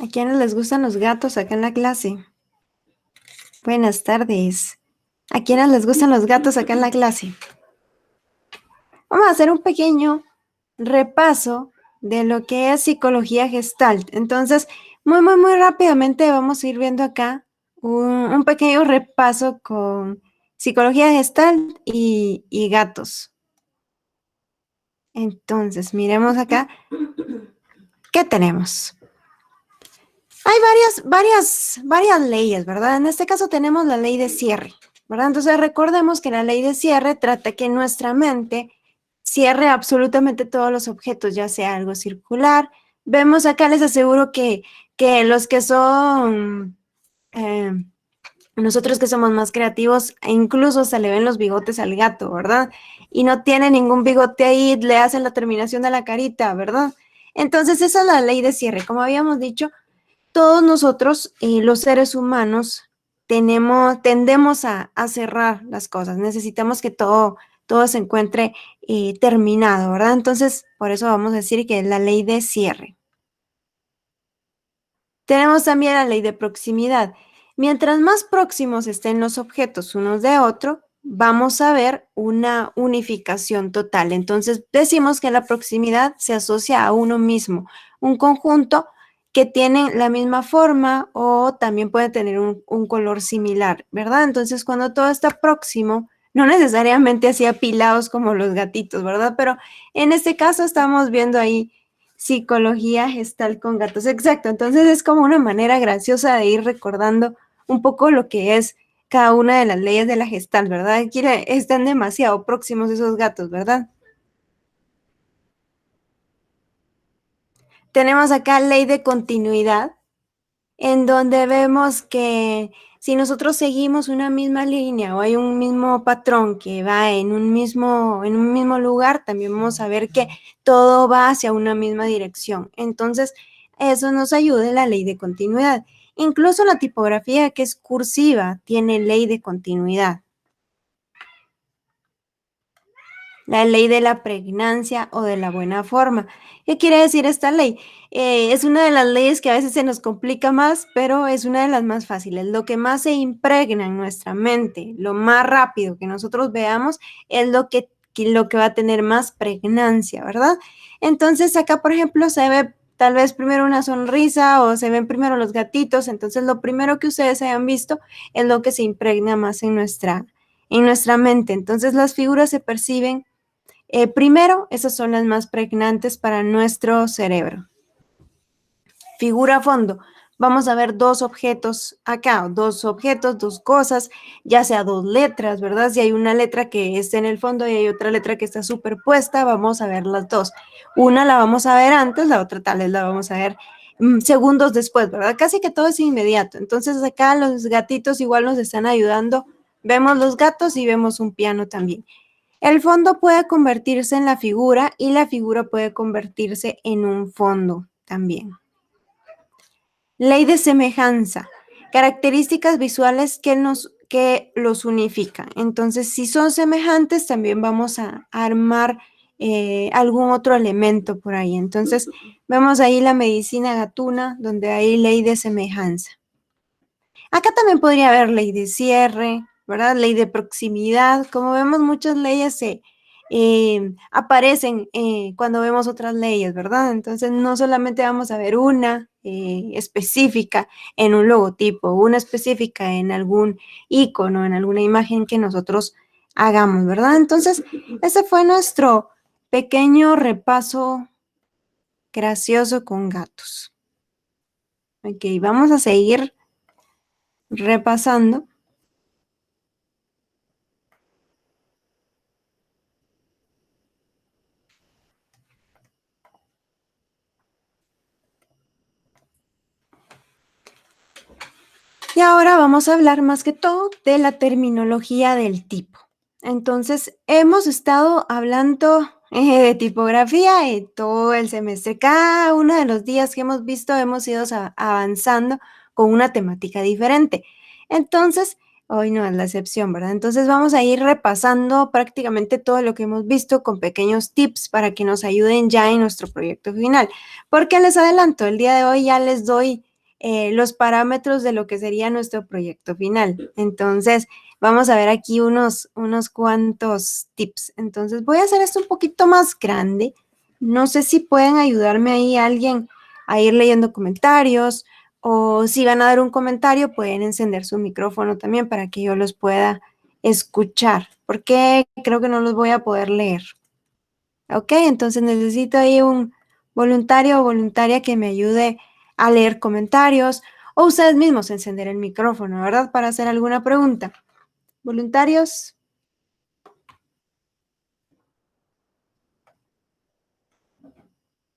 ¿A quiénes les gustan los gatos acá en la clase? Buenas tardes. ¿A quiénes les gustan los gatos acá en la clase? Vamos a hacer un pequeño repaso de lo que es psicología Gestalt. Entonces, muy rápidamente vamos a ir viendo acá un pequeño repaso con psicología Gestalt y gatos. Entonces, miremos acá. ¿Qué tenemos? Hay varias leyes, ¿verdad? En este caso tenemos la ley de cierre, ¿verdad? Entonces recordemos que la ley de cierre trata que nuestra mente cierre absolutamente todos los objetos, ya sea algo circular. Vemos acá, les aseguro que los que son, nosotros que somos más creativos, incluso se le ven los bigotes al gato, ¿verdad? Y no tiene ningún bigote ahí, le hacen la terminación de la carita, ¿verdad? Entonces esa es la ley de cierre, como habíamos dicho. Todos nosotros, los seres humanos, tendemos a cerrar las cosas. Necesitamos que todo se encuentre terminado, ¿verdad? Entonces, por eso vamos a decir que es la ley de cierre. Tenemos también la ley de proximidad. Mientras más próximos estén los objetos unos de otro, vamos a ver una unificación total. Entonces, decimos que la proximidad se asocia a uno mismo, un conjunto que tiene la misma forma o también puede tener un color similar, ¿verdad? Entonces, cuando todo está próximo, no necesariamente así apilados como los gatitos, ¿verdad? Pero en este caso estamos viendo ahí psicología gestal con gatos. Exacto, entonces es como una manera graciosa de ir recordando un poco lo que es cada una de las leyes de la gestal, ¿verdad? Aquí están demasiado próximos esos gatos, ¿verdad? Tenemos acá ley de continuidad, en donde vemos que si nosotros seguimos una misma línea o hay un mismo patrón que va en un mismo lugar, también vamos a ver que todo va hacia una misma dirección. Entonces, eso nos ayuda en la ley de continuidad. Incluso la tipografía que es cursiva tiene ley de continuidad. La ley de la pregnancia o de la buena forma. ¿Qué quiere decir esta ley? Es una de las leyes que a veces se nos complica más, pero es una de las más fáciles. Lo que más se impregna en nuestra mente, lo más rápido que nosotros veamos, es lo que va a tener más pregnancia, ¿verdad? Entonces acá, por ejemplo, se ve tal vez primero una sonrisa o se ven primero los gatitos, entonces lo primero que ustedes hayan visto es lo que se impregna más en nuestra mente. Entonces las figuras se perciben primero, esas son las más pregnantes para nuestro cerebro. Figura a fondo. Vamos a ver dos objetos acá, dos objetos, dos cosas, ya sea dos letras, ¿verdad? Si hay una letra que está en el fondo y hay otra letra que está superpuesta, vamos a ver las dos. Una la vamos a ver antes, la otra tal vez la vamos a ver segundos después, ¿verdad? Casi que todo es inmediato. Entonces acá los gatitos igual nos están ayudando. Vemos los gatos y vemos un piano también. El fondo puede convertirse en la figura y la figura puede convertirse en un fondo también. Ley de semejanza. Características visuales que los unifican. Entonces, si son semejantes, también vamos a armar algún otro elemento por ahí. Entonces, vemos ahí la medicina gatuna, donde hay ley de semejanza. Acá también podría haber ley de cierre, ¿verdad? Ley de proximidad. Como vemos, muchas leyes aparecen cuando vemos otras leyes, ¿verdad? Entonces, no solamente vamos a ver una específica en un logotipo, una específica en algún icono, en alguna imagen que nosotros hagamos, ¿verdad? Entonces, ese fue nuestro pequeño repaso gracioso con gatos. Ok, vamos a seguir repasando. Y ahora vamos a hablar más que todo de la terminología del tipo. Entonces, hemos estado hablando de tipografía todo el semestre. Cada uno de los días que hemos visto hemos ido avanzando con una temática diferente. Entonces, hoy no es la excepción, ¿verdad? Entonces vamos a ir repasando prácticamente todo lo que hemos visto con pequeños tips para que nos ayuden ya en nuestro proyecto final. Porque les adelanto, el día de hoy ya les doy los parámetros de lo que sería nuestro proyecto final. Entonces, vamos a ver aquí unos cuantos tips. Entonces, voy a hacer esto un poquito más grande. No sé si pueden ayudarme ahí alguien a ir leyendo comentarios, o si van a dar un comentario, pueden encender su micrófono también para que yo los pueda escuchar, porque creo que no los voy a poder leer. Ok, entonces necesito ahí un voluntario o voluntaria que me ayude a leer comentarios, o ustedes mismos encender el micrófono, ¿verdad? Para hacer alguna pregunta. ¿Voluntarios?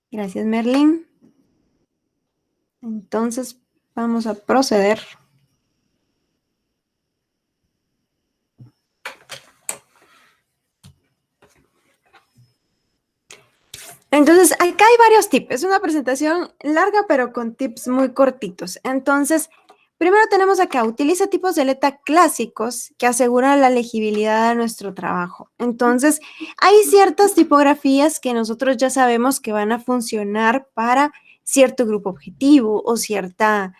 Gracias, Merlin. Entonces, vamos a proceder. Entonces, acá hay varios tips. Es una presentación larga, pero con tips muy cortitos. Entonces, primero tenemos acá, utiliza tipos de letra clásicos que aseguran la legibilidad de nuestro trabajo. Entonces, hay ciertas tipografías que nosotros ya sabemos que van a funcionar para cierto grupo objetivo o cierto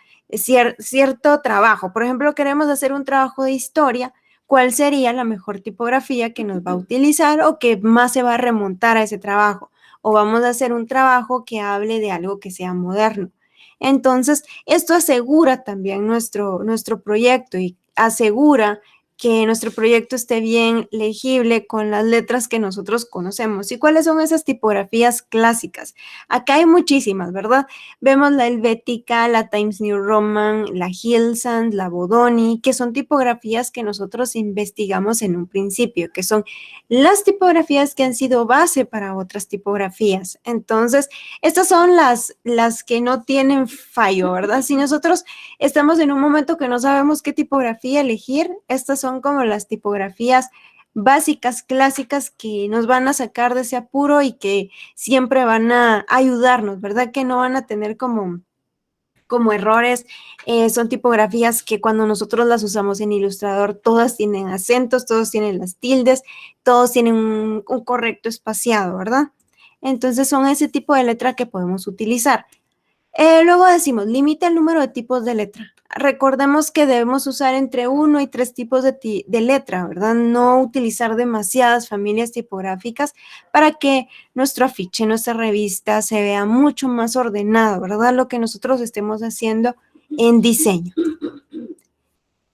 trabajo. Por ejemplo, queremos hacer un trabajo de historia. ¿Cuál sería la mejor tipografía que nos va a utilizar o que más se va a remontar a ese trabajo? O vamos a hacer un trabajo que hable de algo que sea moderno. Entonces, esto asegura también nuestro proyecto y asegura que nuestro proyecto esté bien legible con las letras que nosotros conocemos. ¿Y cuáles son esas tipografías clásicas? Acá hay muchísimas, ¿verdad? Vemos la Helvética, la Times New Roman, la Gilsand, la Bodoni, que son tipografías que nosotros investigamos en un principio, que son las tipografías que han sido base para otras tipografías. Entonces, estas son las que no tienen fallo, ¿verdad? Si nosotros estamos en un momento que no sabemos qué tipografía elegir, estas son como las tipografías básicas, clásicas, que nos van a sacar de ese apuro y que siempre van a ayudarnos, ¿verdad? Que no van a tener como errores. Son tipografías que cuando nosotros las usamos en Illustrator, todas tienen acentos, todos tienen las tildes, todos tienen un correcto espaciado, ¿verdad? Entonces son ese tipo de letra que podemos utilizar. Luego decimos, limita el número de tipos de letra. Recordemos que debemos usar entre 1 y 3 tipos de letra, ¿verdad? No utilizar demasiadas familias tipográficas para que nuestro afiche, nuestra revista se vea mucho más ordenado, ¿verdad? Lo que nosotros estemos haciendo en diseño.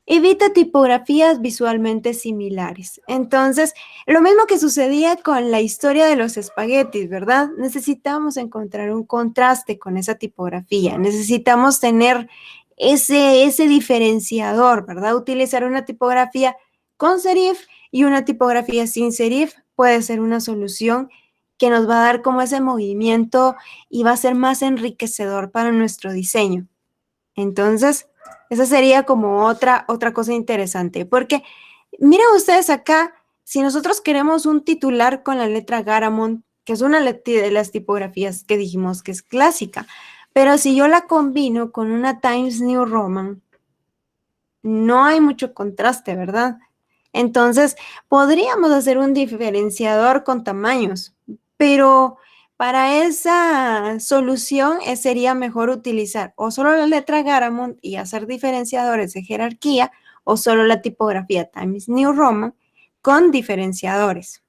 Evita tipografías visualmente similares. Entonces, lo mismo que sucedía con la historia de los espaguetis, ¿verdad? Necesitamos encontrar un contraste con esa tipografía. Necesitamos tener ese diferenciador, ¿verdad? Utilizar una tipografía con serif y una tipografía sin serif puede ser una solución que nos va a dar como ese movimiento y va a ser más enriquecedor para nuestro diseño. Entonces, esa sería como otra cosa interesante, porque miren ustedes acá, si nosotros queremos un titular con la letra Garamond, que es una de las tipografías que dijimos que es clásica, pero si yo la combino con una Times New Roman, no hay mucho contraste, ¿verdad? Entonces, podríamos hacer un diferenciador con tamaños, pero para esa solución sería mejor utilizar o solo la letra Garamond y hacer diferenciadores de jerarquía, o solo la tipografía Times New Roman con diferenciadores.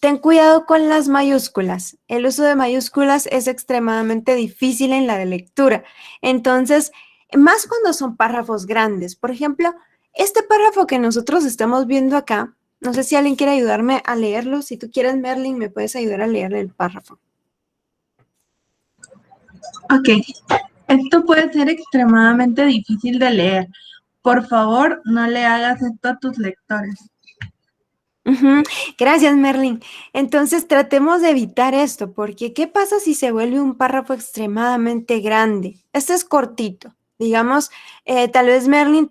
Ten cuidado con las mayúsculas. El uso de mayúsculas es extremadamente difícil en la de lectura. Entonces, más cuando son párrafos grandes. Por ejemplo, este párrafo que nosotros estamos viendo acá, no sé si alguien quiere ayudarme a leerlo. Si tú quieres, Merlin, me puedes ayudar a leer el párrafo. Ok, esto puede ser extremadamente difícil de leer. Por favor, no le hagas esto a tus lectores. Gracias, Merlin. Entonces, tratemos de evitar esto, porque ¿qué pasa si se vuelve un párrafo extremadamente grande? Este es cortito. Digamos, tal vez Merlin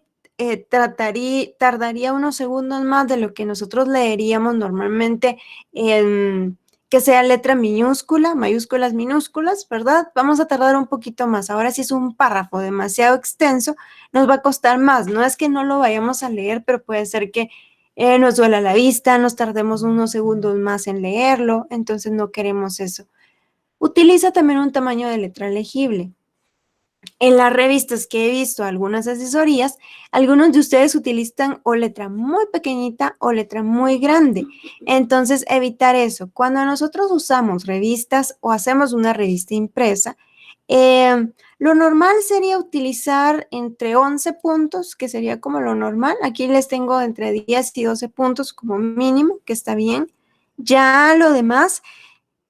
tardaría unos segundos más de lo que nosotros leeríamos normalmente, que sea letra minúscula, mayúsculas, minúsculas, ¿verdad? Vamos a tardar un poquito más. Ahora, si es un párrafo demasiado extenso, nos va a costar más. No es que no lo vayamos a leer, pero puede ser que nos duela la vista, nos tardemos unos segundos más en leerlo, entonces no queremos eso. Utiliza también un tamaño de letra legible. En las revistas que he visto, algunas asesorías, algunos de ustedes utilizan o letra muy pequeñita o letra muy grande. Entonces, evitar eso. Cuando nosotros usamos revistas o hacemos una revista impresa, lo normal sería utilizar entre 11 puntos, que sería como lo normal. Aquí les tengo entre 10 y 12 puntos como mínimo, que está bien. Ya lo demás,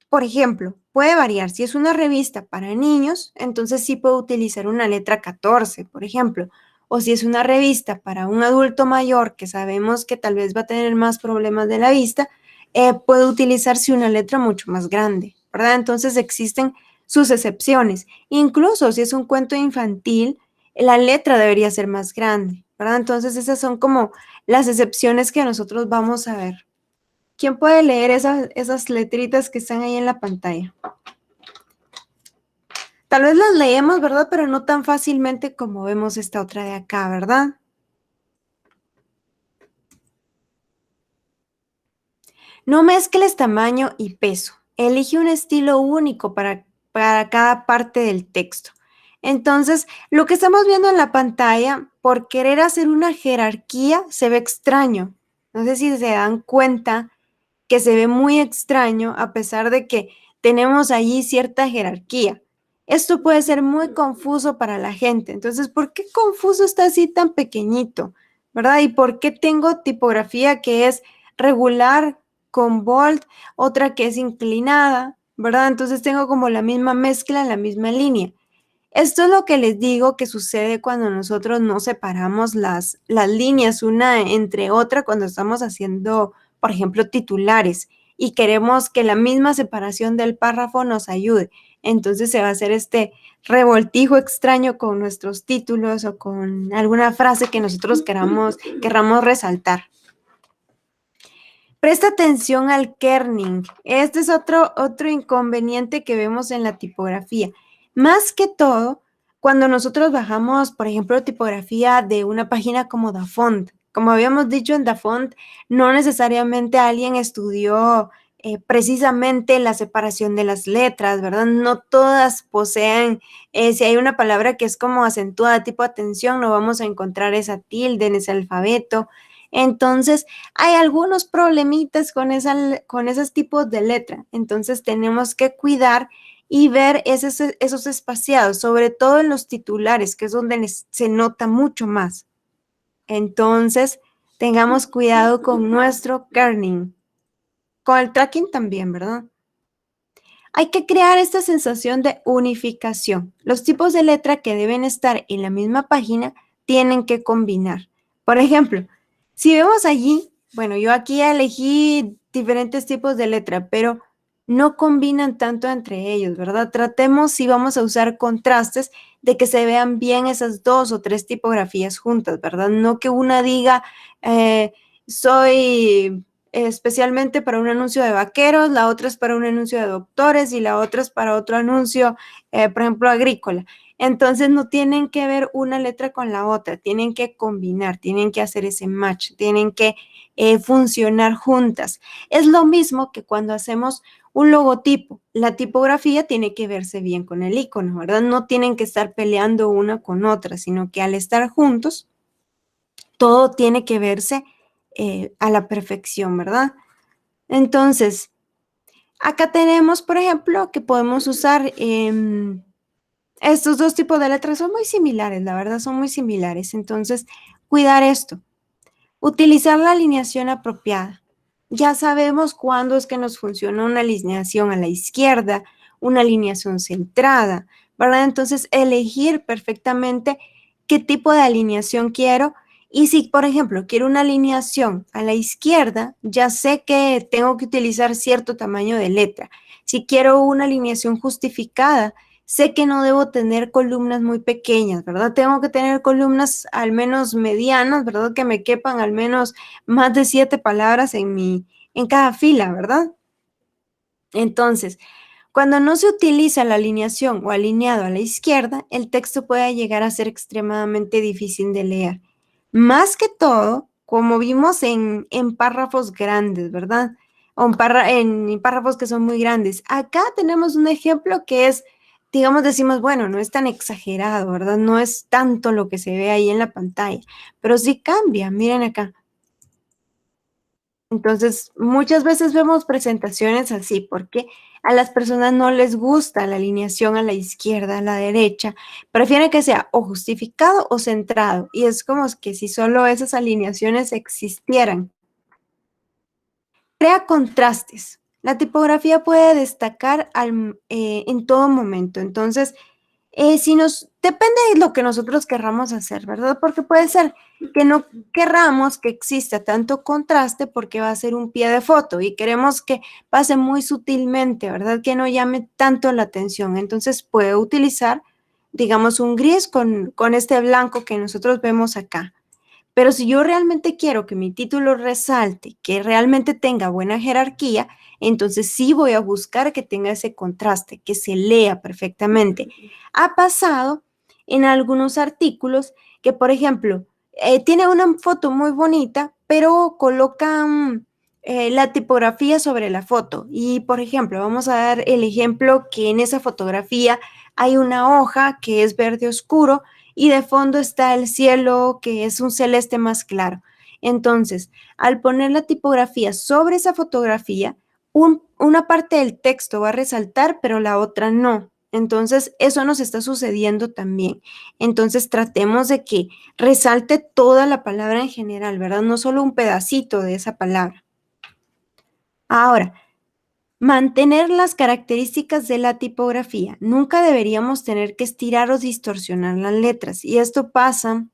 por ejemplo, puede variar. Si es una revista para niños, entonces sí puedo utilizar una letra 14, por ejemplo. O si es una revista para un adulto mayor que sabemos que tal vez va a tener más problemas de la vista, puedo utilizarse una letra mucho más grande, ¿verdad? Entonces existen sus excepciones. Incluso si es un cuento infantil, la letra debería ser más grande, ¿verdad? Entonces esas son como las excepciones que nosotros vamos a ver. ¿Quién puede leer esas letritas que están ahí en la pantalla? Tal vez las leemos, ¿verdad? Pero no tan fácilmente como vemos esta otra de acá, ¿verdad? No mezcles tamaño y peso. Elige un estilo único para cada parte del texto. Entonces, lo que estamos viendo en la pantalla, por querer hacer una jerarquía, se ve extraño. No sé si se dan cuenta que se ve muy extraño a pesar de que tenemos allí cierta jerarquía. Esto puede ser muy confuso para la gente. Entonces, ¿por qué confuso está así tan pequeñito? ¿Verdad? ¿Y por qué tengo tipografía que es regular con bold, otra que es inclinada? ¿Verdad? Entonces tengo como la misma mezcla en la misma línea. Esto es lo que les digo que sucede cuando nosotros no separamos las líneas una entre otra cuando estamos haciendo, por ejemplo, titulares y queremos que la misma separación del párrafo nos ayude. Entonces se va a hacer este revoltijo extraño con nuestros títulos o con alguna frase que nosotros querramos resaltar. Presta atención al kerning. Este es otro inconveniente que vemos en la tipografía. Más que todo, cuando nosotros bajamos, por ejemplo, tipografía de una página como Dafont. Como habíamos dicho en Dafont, no necesariamente alguien estudió precisamente la separación de las letras, ¿verdad? No todas poseen, si hay una palabra que es como acentuada, tipo atención, no vamos a encontrar esa tilde en ese alfabeto. Entonces, hay algunos problemitas con esos tipos de letra. Entonces, tenemos que cuidar y ver esos espaciados, sobre todo en los titulares, que es donde se nota mucho más. Entonces, tengamos cuidado con nuestro kerning. Con el tracking también, ¿verdad? Hay que crear esta sensación de unificación. Los tipos de letra que deben estar en la misma página tienen que combinar. Por ejemplo, si vemos allí, bueno, yo aquí elegí diferentes tipos de letra, pero no combinan tanto entre ellos, ¿verdad? Tratemos, si vamos a usar contrastes, de que se vean bien esas 2 o 3 tipografías juntas, ¿verdad? No que una diga, soy especialmente para un anuncio de vaqueros, la otra es para un anuncio de doctores y la otra es para otro anuncio, por ejemplo, agrícola. Entonces no tienen que ver una letra con la otra, tienen que combinar, tienen que hacer ese match, tienen que funcionar juntas. Es lo mismo que cuando hacemos un logotipo, la tipografía tiene que verse bien con el icono, ¿verdad? No tienen que estar peleando una con otra, sino que al estar juntos, todo tiene que verse a la perfección, ¿verdad? Entonces, acá tenemos, por ejemplo, que podemos usar estos dos tipos de letras, son muy similares, la verdad, son muy similares. Entonces, cuidar esto. Utilizar la alineación apropiada. Ya sabemos cuándo es que nos funciona una alineación a la izquierda, una alineación centrada, ¿verdad? Entonces, elegir perfectamente qué tipo de alineación quiero. Y si, por ejemplo, quiero una alineación a la izquierda, ya sé que tengo que utilizar cierto tamaño de letra. Si quiero una alineación justificada, sé que no debo tener columnas muy pequeñas, ¿verdad? Tengo que tener columnas al menos medianas, ¿verdad? Que me quepan al menos más de 7 palabras en cada fila, ¿verdad? Entonces, cuando no se utiliza la alineación o alineado a la izquierda, el texto puede llegar a ser extremadamente difícil de leer. Más que todo, como vimos en párrafos grandes, ¿verdad? o en párrafos que son muy grandes. Acá tenemos un ejemplo que es, digamos, decimos, bueno, no es tan exagerado, ¿verdad? No es tanto lo que se ve ahí en la pantalla, pero sí cambia, miren acá. Entonces, muchas veces vemos presentaciones así, porque a las personas no les gusta la alineación a la izquierda, a la derecha, prefieren que sea o justificado o centrado, y es como que si solo esas alineaciones existieran. Crea contrastes. La tipografía puede destacar en todo momento, entonces, depende de lo que nosotros querramos hacer, ¿verdad? Porque puede ser que no querramos que exista tanto contraste porque va a ser un pie de foto y queremos que pase muy sutilmente, ¿verdad? Que no llame tanto la atención. Entonces puede utilizar, digamos, un gris con este blanco que nosotros vemos acá. Pero si yo realmente quiero que mi título resalte, que realmente tenga buena jerarquía, entonces sí voy a buscar que tenga ese contraste, que se lea perfectamente. Ha pasado en algunos artículos que, por ejemplo, tiene una foto muy bonita, pero colocan la tipografía sobre la foto. Y, por ejemplo, vamos a dar el ejemplo que en esa fotografía hay una hoja que es verde oscuro y de fondo está el cielo que es un celeste más claro. Entonces, al poner la tipografía sobre esa fotografía, una parte del texto va a resaltar, pero la otra no. Entonces, eso nos está sucediendo también. Entonces, tratemos de que resalte toda la palabra en general, ¿verdad? No solo un pedacito de esa palabra. Ahora, mantener las características de la tipografía. Nunca deberíamos tener que estirar o distorsionar las letras. Y esto pasa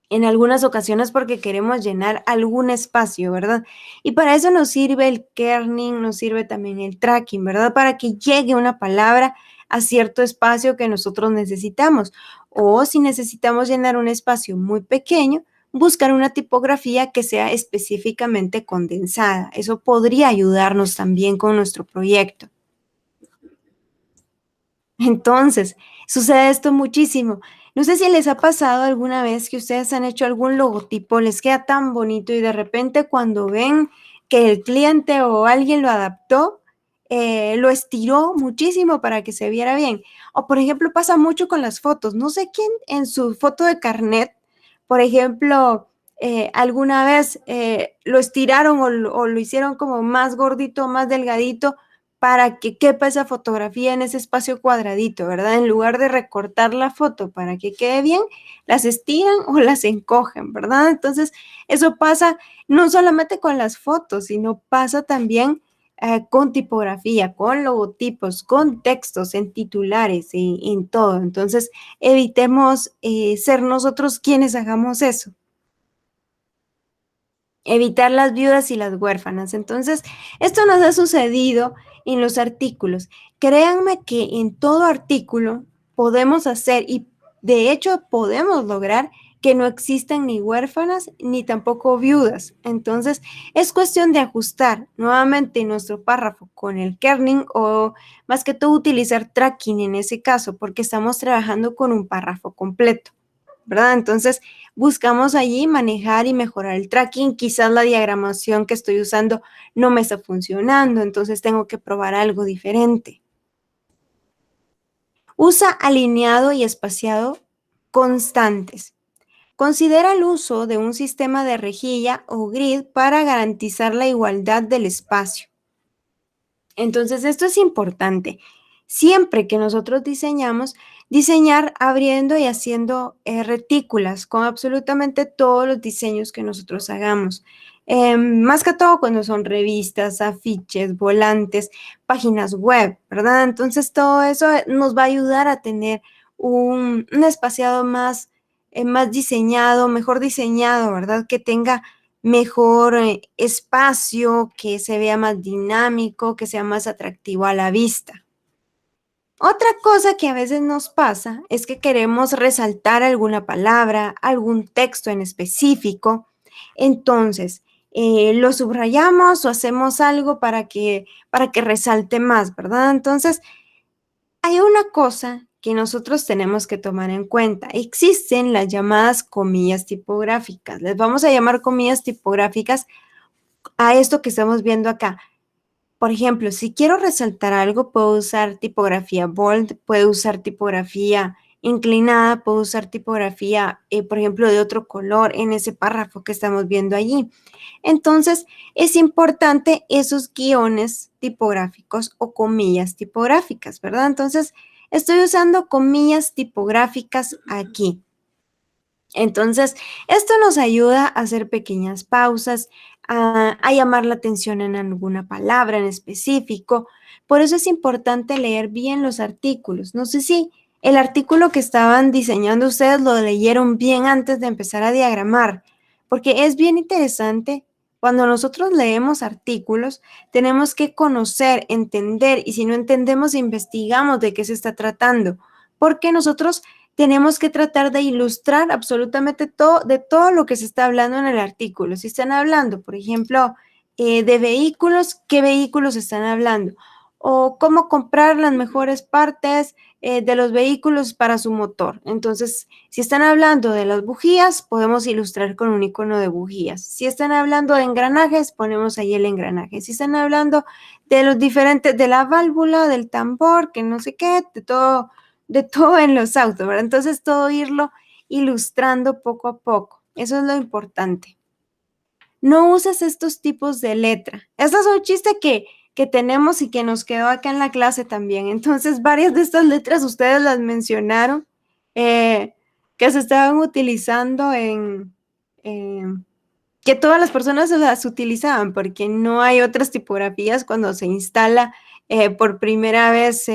en algunas ocasiones porque queremos llenar algún espacio, ¿verdad? Y para eso nos sirve el kerning, nos sirve también el tracking, ¿verdad? Para que llegue una palabra a cierto espacio que nosotros necesitamos. O si necesitamos llenar un espacio muy pequeño, buscar una tipografía que sea específicamente condensada. Eso podría ayudarnos también con nuestro proyecto. Entonces, sucede esto muchísimo. No sé si les ha pasado alguna vez que ustedes han hecho algún logotipo, les queda tan bonito y de repente cuando ven que el cliente o alguien lo adaptó, lo estiró muchísimo para que se viera bien. O por ejemplo, pasa mucho con las fotos. No sé quién en su foto de carnet, por ejemplo, alguna vez lo estiraron o lo hicieron como más gordito, más delgadito para que quepa esa fotografía en ese espacio cuadradito, ¿verdad? En lugar de recortar la foto para que quede bien, las estiran o las encogen, ¿verdad? Entonces, eso pasa no solamente con las fotos, sino pasa también con tipografía, con logotipos, con textos, en titulares, en todo. Entonces, evitemos ser nosotros quienes hagamos eso. Evitar las viudas y las huérfanas. Entonces, esto nos ha sucedido en los artículos. Créanme que en todo artículo podemos hacer y de hecho podemos lograr que no existan ni huérfanas ni tampoco viudas. Entonces, es cuestión de ajustar nuevamente nuestro párrafo con el kerning o más que todo utilizar tracking en ese caso porque estamos trabajando con un párrafo completo, ¿verdad? Entonces, buscamos allí manejar y mejorar el tracking. Quizás la diagramación que estoy usando no me está funcionando, entonces tengo que probar algo diferente. Usa alineado y espaciado constantes. Considera el uso de un sistema de rejilla o grid para garantizar la igualdad del espacio. Entonces, esto es importante. Siempre que nosotros diseñamos, diseñar abriendo y haciendo retículas con absolutamente todos los diseños que nosotros hagamos. Más que todo cuando son revistas, afiches, volantes, páginas web, ¿verdad? Entonces, todo eso nos va a ayudar a tener un espaciado más diseñado, mejor diseñado, ¿verdad? Que tenga mejor espacio, que se vea más dinámico, que sea más atractivo a la vista. Otra cosa que a veces nos pasa es que queremos resaltar alguna palabra, algún texto en específico. Entonces, lo subrayamos o hacemos algo para que resalte más, ¿verdad? Entonces, hay una cosa que nosotros tenemos que tomar en cuenta. Existen las llamadas comillas tipográficas. Les vamos a llamar comillas tipográficas a esto que estamos viendo acá. Por ejemplo, si quiero resaltar algo, puedo usar tipografía bold, puedo usar tipografía inclinada, puedo usar tipografía, por ejemplo, de otro color en ese párrafo que estamos viendo allí. Entonces, es importante esos guiones tipográficos o comillas tipográficas, ¿verdad? Entonces, estoy usando comillas tipográficas aquí. Entonces, esto nos ayuda a hacer pequeñas pausas, a llamar la atención en alguna palabra en específico. Por eso es importante leer bien los artículos. No sé si el artículo que estaban diseñando ustedes lo leyeron bien antes de empezar a diagramar, porque es bien interesante. Cuando nosotros leemos artículos, tenemos que conocer, entender, y si no entendemos, investigamos de qué se está tratando, porque nosotros tenemos que tratar de ilustrar absolutamente todo, de todo lo que se está hablando en el artículo. Si están hablando, por ejemplo, de vehículos, ¿qué vehículos están hablando? O cómo comprar las mejores partes de los vehículos para su motor. Entonces, si están hablando de las bujías, podemos ilustrar con un icono de bujías. Si están hablando de engranajes, ponemos ahí el engranaje. Si están hablando de los diferentes, de la válvula, del tambor, que no sé qué, de todo en los autos, ¿verdad? Entonces todo irlo ilustrando poco a poco. Eso es lo importante. No uses estos tipos de letra. Este es un chiste que tenemos y que nos quedó acá en la clase también. Entonces, varias de estas letras ustedes las mencionaron, que se estaban utilizando que todas las personas las utilizaban, porque no hay otras tipografías cuando se instala por primera vez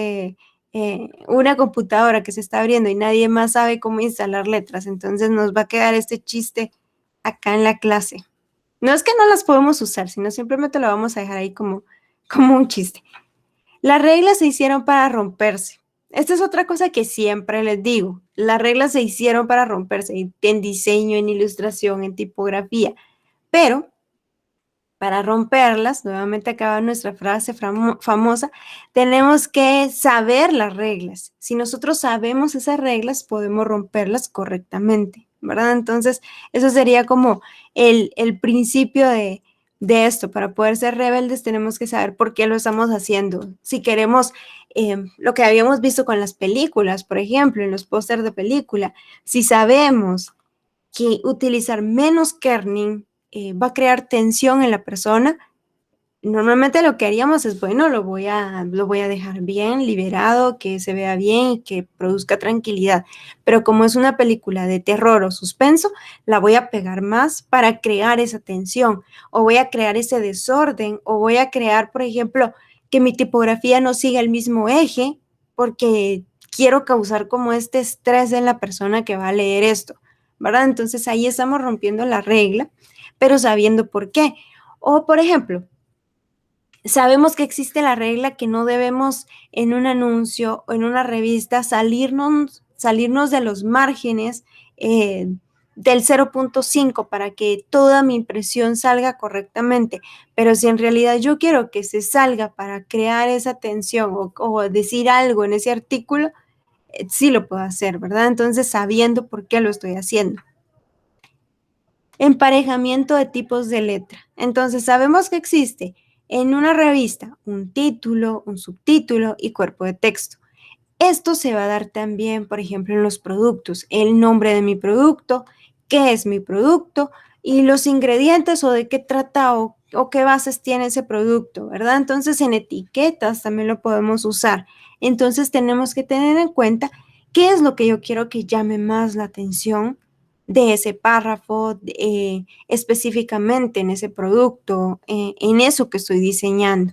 una computadora que se está abriendo y nadie más sabe cómo instalar letras. Entonces nos va a quedar este chiste acá en la clase. No es que no las podemos usar, sino simplemente lo vamos a dejar ahí como un chiste. Las reglas se hicieron para romperse. Esta es otra cosa que siempre les digo. Las reglas se hicieron para romperse en diseño, en ilustración, en tipografía. Pero para romperlas, nuevamente acaba nuestra frase famosa, tenemos que saber las reglas. Si nosotros sabemos esas reglas, podemos romperlas correctamente, ¿verdad? Entonces, eso sería como el principio de esto. Para poder ser rebeldes tenemos que saber por qué lo estamos haciendo. Si queremos lo que habíamos visto con las películas, por ejemplo, en los pósters de película, si sabemos que utilizar menos kerning va a crear tensión en la persona, normalmente lo que haríamos es, bueno, lo voy a dejar bien, liberado, que se vea bien y que produzca tranquilidad. Pero como es una película de terror o suspenso, la voy a pegar más para crear esa tensión, o voy a crear ese desorden, o voy a crear, por ejemplo, que mi tipografía no siga el mismo eje, porque quiero causar como este estrés en la persona que va a leer esto, ¿verdad? Entonces ahí estamos rompiendo la regla, pero sabiendo por qué. O, por ejemplo, sabemos que existe la regla que no debemos en un anuncio o en una revista salirnos de los márgenes del 0.5 para que toda mi impresión salga correctamente. Pero si en realidad yo quiero que se salga para crear esa tensión o decir algo en ese artículo, sí lo puedo hacer, ¿verdad? Entonces, sabiendo por qué lo estoy haciendo. Emparejamiento de tipos de letra. Entonces, sabemos que existe en una revista un título, un subtítulo y cuerpo de texto. Esto se va a dar también, por ejemplo, en los productos, el nombre de mi producto, qué es mi producto y los ingredientes o de qué trata o qué bases tiene ese producto, ¿verdad? Entonces, en etiquetas también lo podemos usar. Entonces, tenemos que tener en cuenta qué es lo que yo quiero que llame más la atención de ese párrafo, específicamente en ese producto, en eso que estoy diseñando.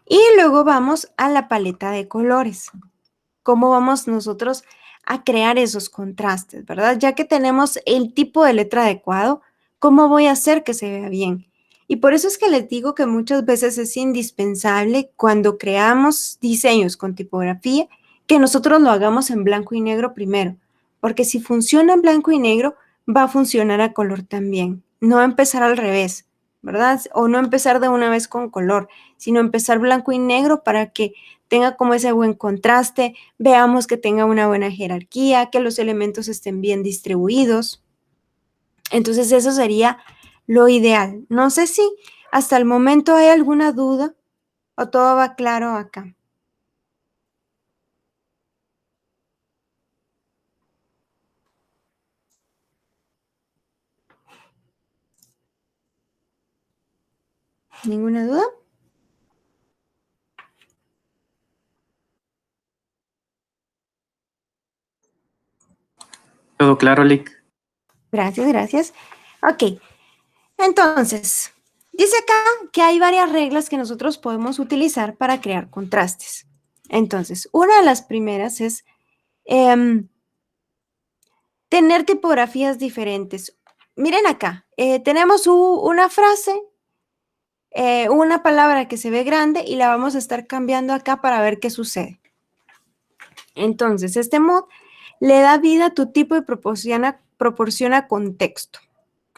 Y luego vamos a la paleta de colores. ¿Cómo vamos nosotros a crear esos contrastes, verdad? Ya que tenemos el tipo de letra adecuado, ¿cómo voy a hacer que se vea bien? Y por eso es que les digo que muchas veces es indispensable cuando creamos diseños con tipografía que nosotros lo hagamos en blanco y negro primero, porque si funciona en blanco y negro, va a funcionar a color también. No va a empezar al revés, ¿verdad? O no empezar de una vez con color, sino empezar blanco y negro para que tenga como ese buen contraste, veamos que tenga una buena jerarquía, que los elementos estén bien distribuidos. Entonces eso sería lo ideal. No sé si ¿Hasta el momento hay alguna duda o todo va claro acá? ¿Ninguna duda? Todo claro, Lick. Gracias, gracias. Ok, entonces, dice acá que hay varias reglas que nosotros podemos utilizar para crear contrastes. Entonces, una de las primeras es tener tipografías diferentes. Miren acá, tenemos una frase, una palabra que se ve grande y la vamos a estar cambiando acá para ver qué sucede. Entonces, este mod le da vida a tu tipo y proporciona contexto.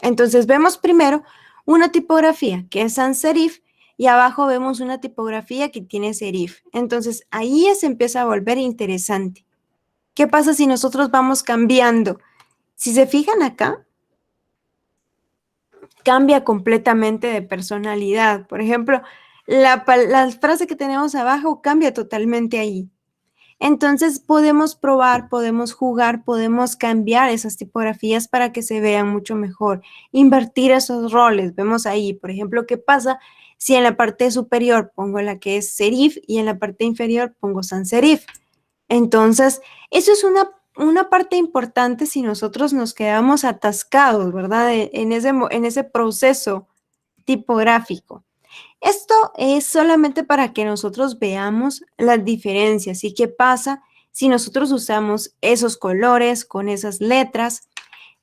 Entonces, vemos primero una tipografía que es sans serif y abajo vemos una tipografía que tiene serif. Entonces, ahí ya se empieza a volver interesante. ¿Qué pasa si nosotros vamos cambiando? Si se fijan acá, cambia completamente de personalidad. Por ejemplo, la frase que tenemos abajo cambia totalmente ahí. Entonces podemos probar, podemos jugar, podemos cambiar esas tipografías para que se vean mucho mejor. Invertir esos roles. Vemos ahí, por ejemplo, qué pasa si en la parte superior pongo la que es serif y en la parte inferior pongo sans serif. Entonces, eso es una parte importante si nosotros nos quedamos atascados, ¿verdad? En ese proceso tipográfico. Esto es solamente para que nosotros veamos las diferencias y qué pasa si nosotros usamos esos colores con esas letras.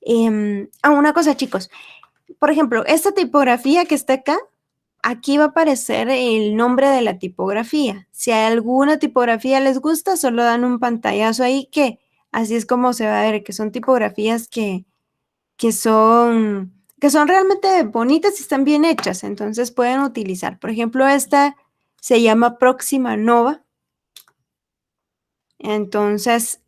Una cosa, chicos, por ejemplo, esta tipografía que está acá, aquí va a aparecer el nombre de la tipografía. Si hay alguna tipografía les gusta, solo dan un pantallazo ahí que así es como se va a ver, que son tipografías que son realmente bonitas y están bien hechas, entonces pueden utilizar. Por ejemplo, esta se llama Próxima Nova. Entonces,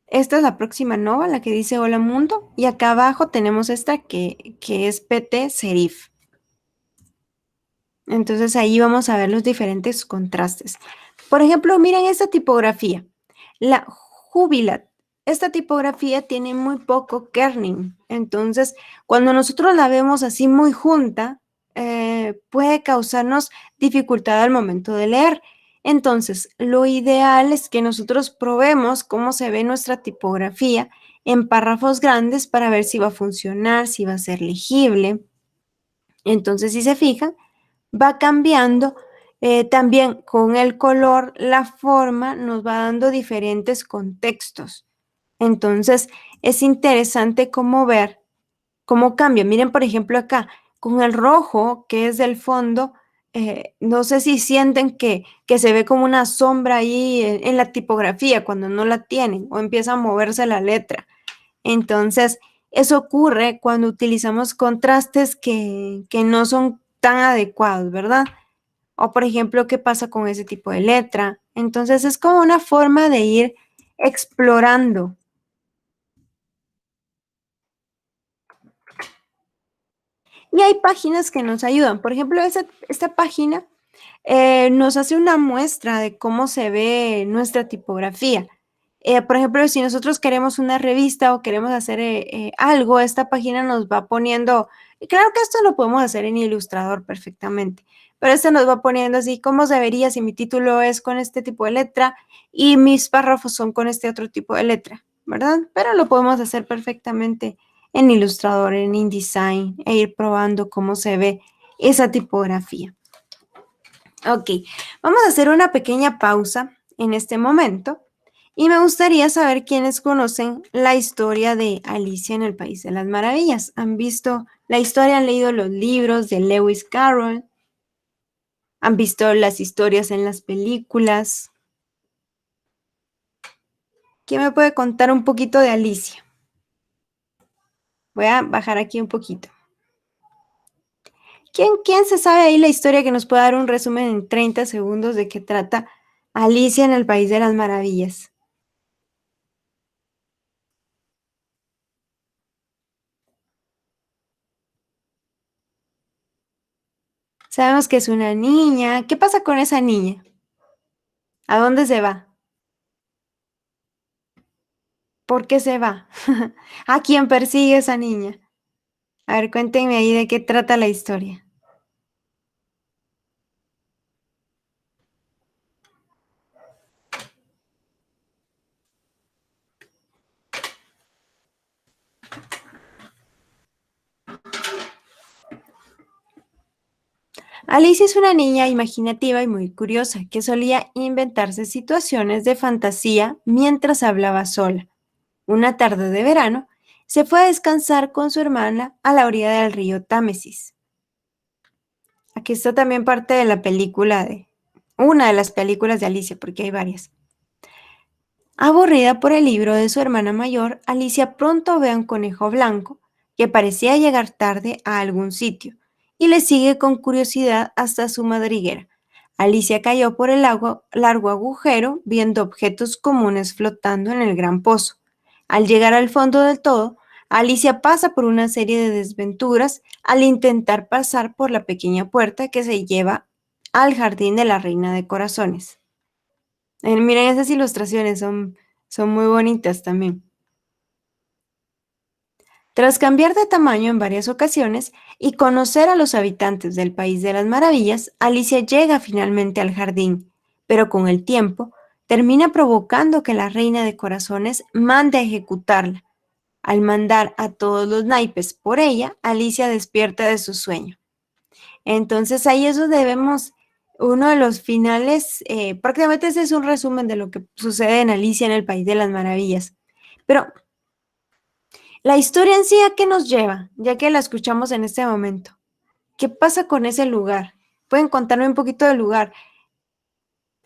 esta es la Próxima Nova, la que dice Hola Mundo, y acá abajo tenemos esta que es PT Serif. Entonces ahí vamos a ver los diferentes contrastes. Por ejemplo, miren esta tipografía, la Jubilat. Esta tipografía tiene muy poco kerning, entonces cuando nosotros la vemos así muy junta, puede causarnos dificultad al momento de leer. Entonces, lo ideal es que nosotros probemos cómo se ve nuestra tipografía en párrafos grandes para ver si va a funcionar, si va a ser legible. Entonces, si se fijan, va cambiando. También con el color, la forma nos va dando diferentes contextos. Entonces, es interesante cómo ver cómo cambia. Miren, por ejemplo, acá, con el rojo, que es del fondo, no sé si sienten que se ve como una sombra ahí en la tipografía cuando no la tienen o empieza a moverse la letra. Entonces, eso ocurre cuando utilizamos contrastes que no son tan adecuados, ¿verdad? O por ejemplo, ¿qué pasa con ese tipo de letra? Entonces es como una forma de ir explorando. Y hay páginas que nos ayudan. Por ejemplo, esta página nos hace una muestra de cómo se ve nuestra tipografía. Por ejemplo, si nosotros queremos una revista o queremos hacer algo, esta página nos va poniendo, y claro que esto lo podemos hacer en Illustrator perfectamente, pero esta nos va poniendo así cómo se vería si mi título es con este tipo de letra y mis párrafos son con este otro tipo de letra, ¿verdad? Pero lo podemos hacer perfectamente en Illustrator, en InDesign e ir probando cómo se ve esa tipografía. Ok, vamos a hacer una pequeña pausa en este momento y me gustaría saber quiénes conocen la historia de Alicia en el País de las Maravillas. ¿Han visto la historia? ¿Han leído los libros de Lewis Carroll? ¿Han visto las historias en las películas? ¿Quién me puede contar un poquito de Alicia? Voy a bajar aquí un poquito. ¿Quién se sabe ahí la historia que nos puede dar un resumen en 30 segundos de qué trata Alicia en el País de las Maravillas? Sabemos que es una niña. ¿Qué pasa con esa niña? ¿A dónde se va? ¿Por qué se va? ¿A quién persigue esa niña? A ver, cuéntenme ahí de qué trata la historia. Alicia es una niña imaginativa y muy curiosa que solía inventarse situaciones de fantasía mientras hablaba sola. Una tarde de verano, se fue a descansar con su hermana a la orilla del río Támesis. Aquí está también parte de la película de una de las películas de Alicia, porque hay varias. Aburrida por el libro de su hermana mayor, Alicia pronto ve a un conejo blanco que parecía llegar tarde a algún sitio y le sigue con curiosidad hasta su madriguera. Alicia cayó por el largo agujero viendo objetos comunes flotando en el gran pozo. Al llegar al fondo del todo, Alicia pasa por una serie de desventuras al intentar pasar por la pequeña puerta que se lleva al jardín de la Reina de Corazones. Miren, esas ilustraciones son muy bonitas también. Tras cambiar de tamaño en varias ocasiones y conocer a los habitantes del País de las Maravillas, Alicia llega finalmente al jardín, pero con el tiempo termina provocando que la Reina de Corazones mande a ejecutarla. Al mandar a todos los naipes por ella, Alicia despierta de su sueño. Entonces ahí es donde vemos uno de los finales, prácticamente ese es un resumen de lo que sucede en Alicia en el País de las Maravillas. Pero la historia en sí, ¿a qué nos lleva? Ya que la escuchamos en este momento. ¿Qué pasa con ese lugar? ¿Pueden contarme un poquito del lugar?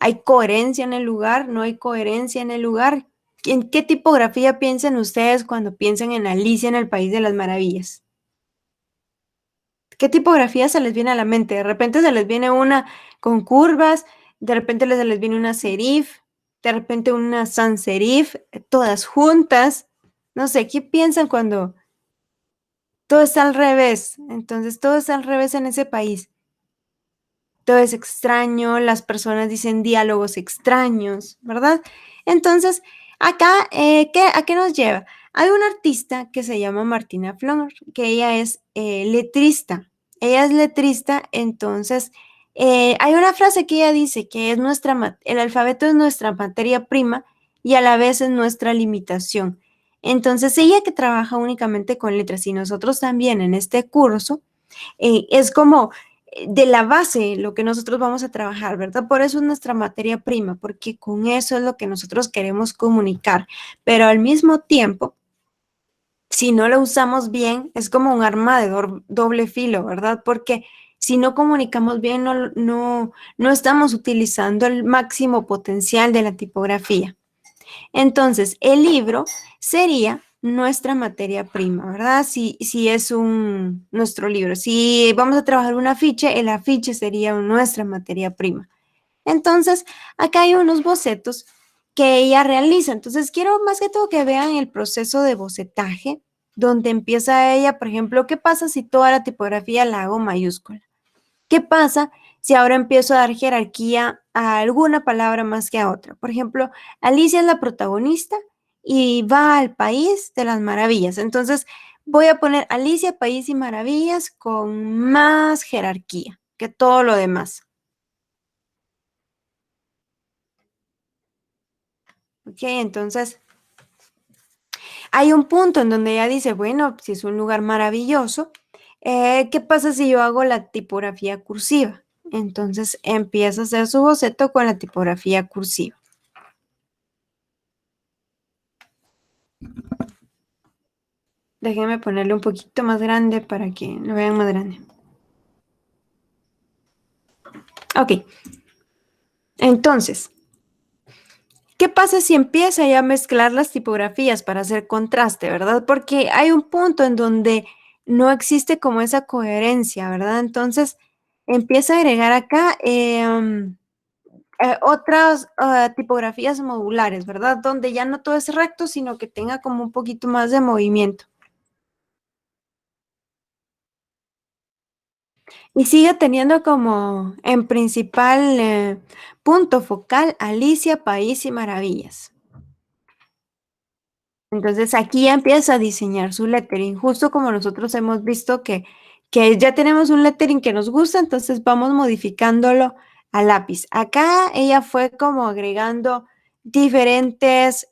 ¿Hay coherencia en el lugar? ¿No hay coherencia en el lugar? ¿En qué tipografía piensan ustedes cuando piensan en Alicia en el País de las Maravillas? ¿Qué tipografía se les viene a la mente? De repente se les viene una con curvas, de repente se les viene una serif, de repente una sans serif, todas juntas. No sé, ¿qué piensan cuando todo está al revés? Entonces, todo está al revés en ese país. Todo es extraño, las personas dicen diálogos extraños, ¿verdad? Entonces, acá, ¿a qué nos lleva? Hay una artista que se llama Martina Flor, que ella es letrista. Ella es letrista, entonces, hay una frase que ella dice que es el alfabeto es nuestra materia prima y a la vez es nuestra limitación. Entonces, ella que trabaja únicamente con letras y nosotros también en este curso, es como de la base lo que nosotros vamos a trabajar, ¿verdad? Por eso es nuestra materia prima, porque con eso es lo que nosotros queremos comunicar, pero al mismo tiempo, si no lo usamos bien, es como un arma de doble filo, ¿verdad? Porque si no comunicamos bien, no estamos utilizando el máximo potencial de la tipografía. Entonces, el libro sería nuestra materia prima, ¿verdad? Si es nuestro libro. Si vamos a trabajar un afiche, el afiche sería nuestra materia prima. Entonces, acá hay unos bocetos que ella realiza. Entonces, quiero más que todo que vean el proceso de bocetaje, donde empieza ella, por ejemplo, ¿qué pasa si toda la tipografía la hago mayúscula? ¿Qué pasa si ahora empiezo a dar jerarquía a alguna palabra más que a otra? Por ejemplo, Alicia es la protagonista y va al País de las Maravillas. Entonces, voy a poner Alicia, País y Maravillas con más jerarquía que todo lo demás. ¿Ok? Entonces, hay un punto en donde ella dice, bueno, si es un lugar maravilloso, ¿qué pasa si yo hago la tipografía cursiva? Entonces empieza a hacer su boceto con la tipografía cursiva. Déjenme ponerle un poquito más grande para que lo vean más grande. Ok. Entonces, ¿qué pasa si empieza ya a mezclar las tipografías para hacer contraste, verdad? Porque hay un punto en donde no existe como esa coherencia, ¿verdad? Entonces, empieza a agregar acá otras tipografías modulares, ¿verdad? Donde ya no todo es recto, sino que tenga como un poquito más de movimiento. Y sigue teniendo como en principal punto focal Alicia, País y Maravillas. Entonces aquí ya empieza a diseñar su lettering, justo como nosotros hemos visto que ya tenemos un lettering que nos gusta, entonces vamos modificándolo a lápiz. Acá ella fue como agregando diferentes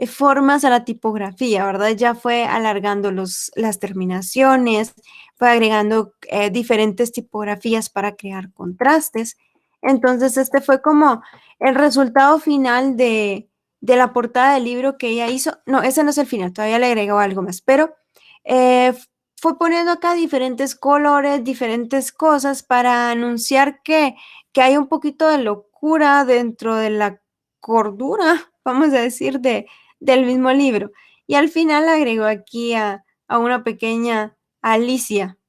formas a la tipografía, ¿verdad? Ya fue alargando las terminaciones, fue agregando diferentes tipografías para crear contrastes. Entonces este fue como el resultado final de la portada del libro que ella hizo. No, ese no es el final, todavía le agregó algo más, pero eh, fue poniendo acá diferentes colores, diferentes cosas para anunciar que hay un poquito de locura dentro de la cordura, vamos a decir, del mismo libro. Y al final agregó aquí a una pequeña Alicia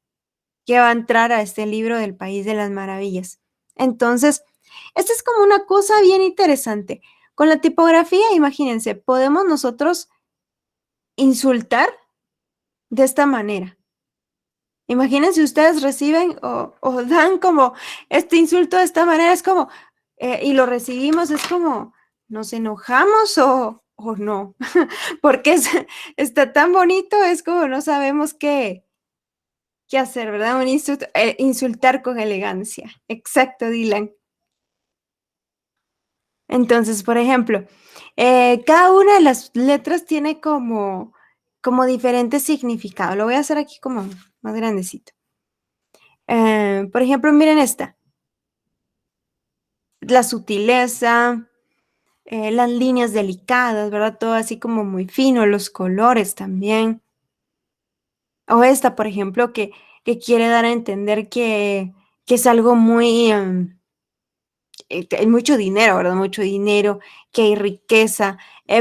que va a entrar a este libro del País de las Maravillas. Entonces, esta es como una cosa bien interesante. Con la tipografía, imagínense, podemos nosotros insultar de esta manera. Imagínense ustedes reciben o dan como este insulto de esta manera, es como, y lo recibimos, es como, ¿nos enojamos o no? Porque está tan bonito, es como no sabemos qué hacer, ¿verdad? Un insultar con elegancia. Exacto, Dylan. Entonces, por ejemplo, cada una de las letras tiene como diferente significado. Lo voy a hacer aquí como más grandecito. Por ejemplo, miren esta. La sutileza, las líneas delicadas, ¿verdad? Todo así como muy fino, los colores también. O esta, por ejemplo, que quiere dar a entender que es algo muy... hay mucho dinero, ¿verdad? Mucho dinero, que hay riqueza,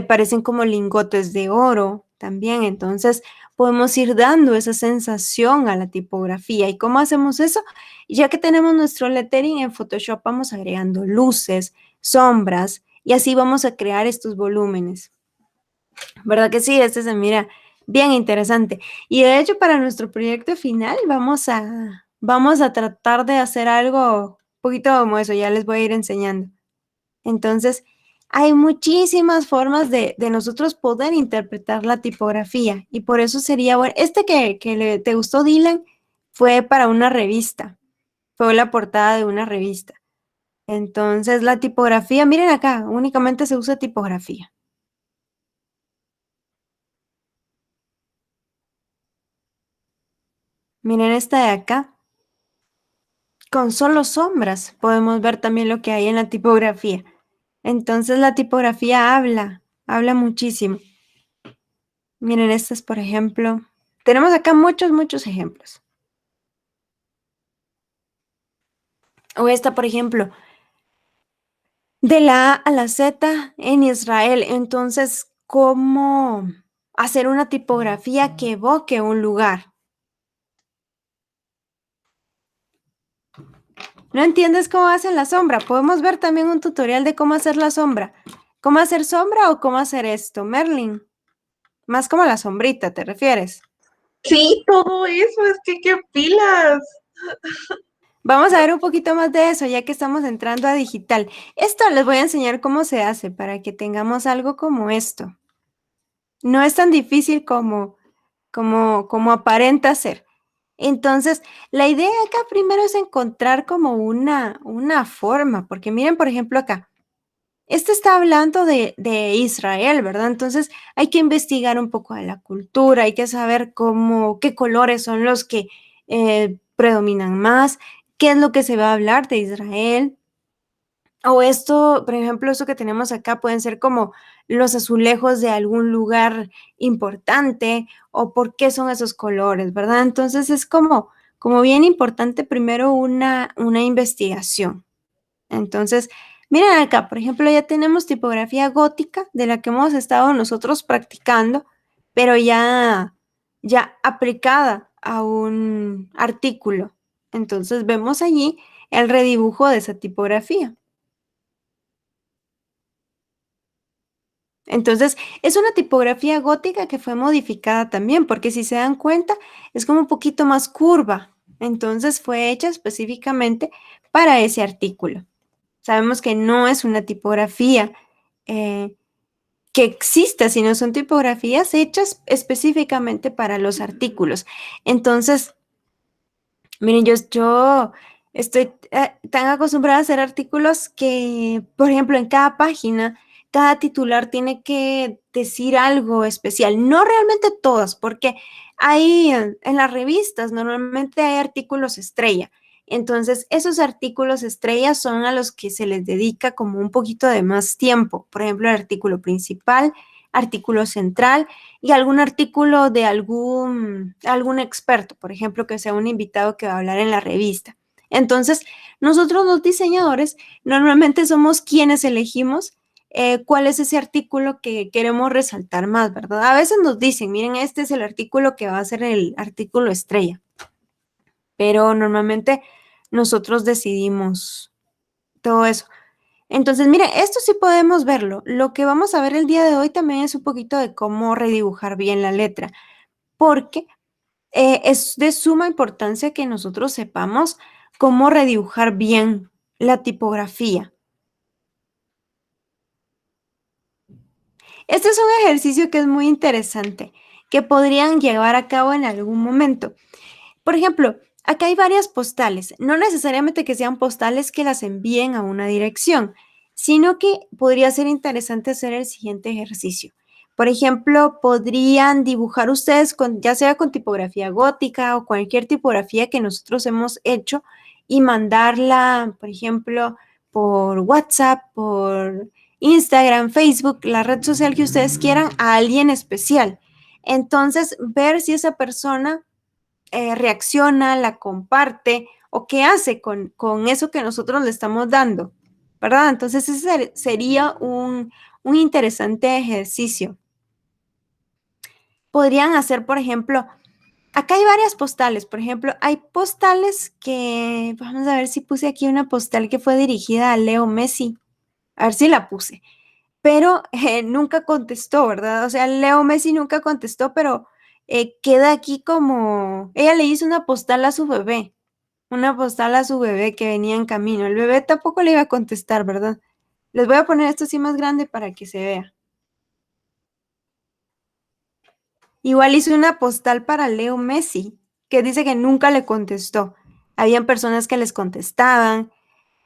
parecen como lingotes de oro también, entonces podemos ir dando esa sensación a la tipografía. ¿Y cómo hacemos eso? Ya que tenemos nuestro lettering en Photoshop, vamos agregando luces, sombras, y así vamos a crear estos volúmenes. ¿Verdad que sí? Este se mira bien interesante. Y de hecho, para nuestro proyecto final vamos a tratar de hacer algo un poquito como eso, ya les voy a ir enseñando. Entonces, hay muchísimas formas de nosotros poder interpretar la tipografía y por eso sería bueno. Este que te gustó, Dylan, fue para una revista, fue la portada de una revista. Entonces, la tipografía, miren acá, únicamente se usa tipografía. Miren esta de acá. Con solo sombras podemos ver también lo que hay en la tipografía. Entonces la tipografía habla muchísimo. Miren estas, por ejemplo. Tenemos acá muchos ejemplos. O esta, por ejemplo, de la A a la Z en Israel. Entonces, ¿cómo hacer una tipografía que evoque un lugar? ¿No entiendes cómo hacen la sombra? Podemos ver también un tutorial de cómo hacer la sombra. ¿Cómo hacer sombra o cómo hacer esto, Merlin? Más como la sombrita, ¿te refieres? Sí, todo eso, es que qué pilas. Vamos a ver un poquito más de eso, ya que estamos entrando a digital. Esto les voy a enseñar cómo se hace para que tengamos algo como esto. No es tan difícil como aparenta ser. Entonces, la idea acá primero es encontrar como una forma, porque miren, por ejemplo, acá. Este está hablando de Israel, ¿verdad? Entonces hay que investigar un poco de la cultura, hay que saber qué colores son los que predominan más, qué es lo que se va a hablar de Israel. O esto, por ejemplo, eso que tenemos acá pueden ser como los azulejos de algún lugar importante o por qué son esos colores, ¿verdad? Entonces es como bien importante primero una investigación. Entonces, miren acá, por ejemplo, ya tenemos tipografía gótica de la que hemos estado nosotros practicando, pero ya aplicada a un artículo. Entonces, vemos allí el redibujo de esa tipografía. Entonces, es una tipografía gótica que fue modificada también, porque si se dan cuenta, es como un poquito más curva. Entonces fue hecha específicamente para ese artículo. Sabemos que no es una tipografía que exista, sino son tipografías hechas específicamente para los artículos. Entonces, miren, yo estoy tan acostumbrada a hacer artículos que, por ejemplo, en cada página, cada titular tiene que decir algo especial. No realmente todas, porque hay en las revistas normalmente hay artículos estrella. Entonces, esos artículos estrellas son a los que se les dedica como un poquito de más tiempo. Por ejemplo, el artículo principal, artículo central y algún artículo de algún experto, por ejemplo, que sea un invitado que va a hablar en la revista. Entonces, nosotros los diseñadores normalmente somos quienes elegimos cuál es ese artículo que queremos resaltar más, ¿verdad? A veces nos dicen, miren, este es el artículo que va a ser el artículo estrella, pero normalmente nosotros decidimos todo eso. Entonces, mire, esto sí podemos verlo. Lo que vamos a ver el día de hoy también es un poquito de cómo redibujar bien la letra, porque es de suma importancia que nosotros sepamos cómo redibujar bien la tipografía. Este es un ejercicio que es muy interesante, que podrían llevar a cabo en algún momento. Por ejemplo, acá hay varias postales, no necesariamente que sean postales que las envíen a una dirección, sino que podría ser interesante hacer el siguiente ejercicio. Por ejemplo, podrían dibujar ustedes ya sea con tipografía gótica o cualquier tipografía que nosotros hemos hecho y mandarla, por ejemplo, por WhatsApp, por Instagram, Facebook, la red social que ustedes quieran, a alguien especial. Entonces, ver si esa persona reacciona, la comparte o qué hace con eso que nosotros le estamos dando, ¿verdad? Entonces ese sería un interesante ejercicio. Podrían hacer, por ejemplo, acá hay varias postales, por ejemplo, hay postales que, vamos a ver si puse aquí una postal que fue dirigida a Leo Messi, a ver si la puse, pero nunca contestó, ¿verdad? O sea, Leo Messi nunca contestó, pero queda aquí como, ella le hizo una postal a su bebé que venía en camino. El bebé tampoco le iba a contestar, ¿verdad? Les voy a poner esto así más grande para que se vea. Igual hizo una postal para Leo Messi, que dice que nunca le contestó. Habían personas que les contestaban.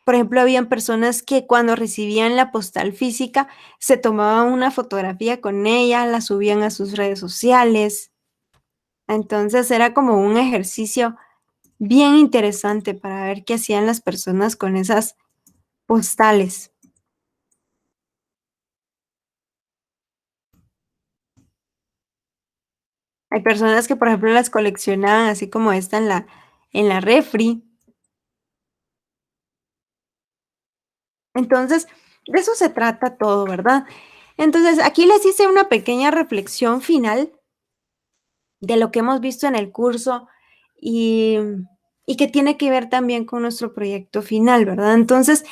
Por ejemplo, habían personas que cuando recibían la postal física se tomaban una fotografía con ella, la subían a sus redes sociales. Entonces era como un ejercicio bien interesante para ver qué hacían las personas con esas postales. Hay personas que, por ejemplo, las coleccionaban así como esta en la refri. Entonces, de eso se trata todo, ¿verdad? Entonces, aquí les hice una pequeña reflexión final de lo que hemos visto en el curso y, y que tiene que ver también con nuestro proyecto final, ¿verdad? Entonces,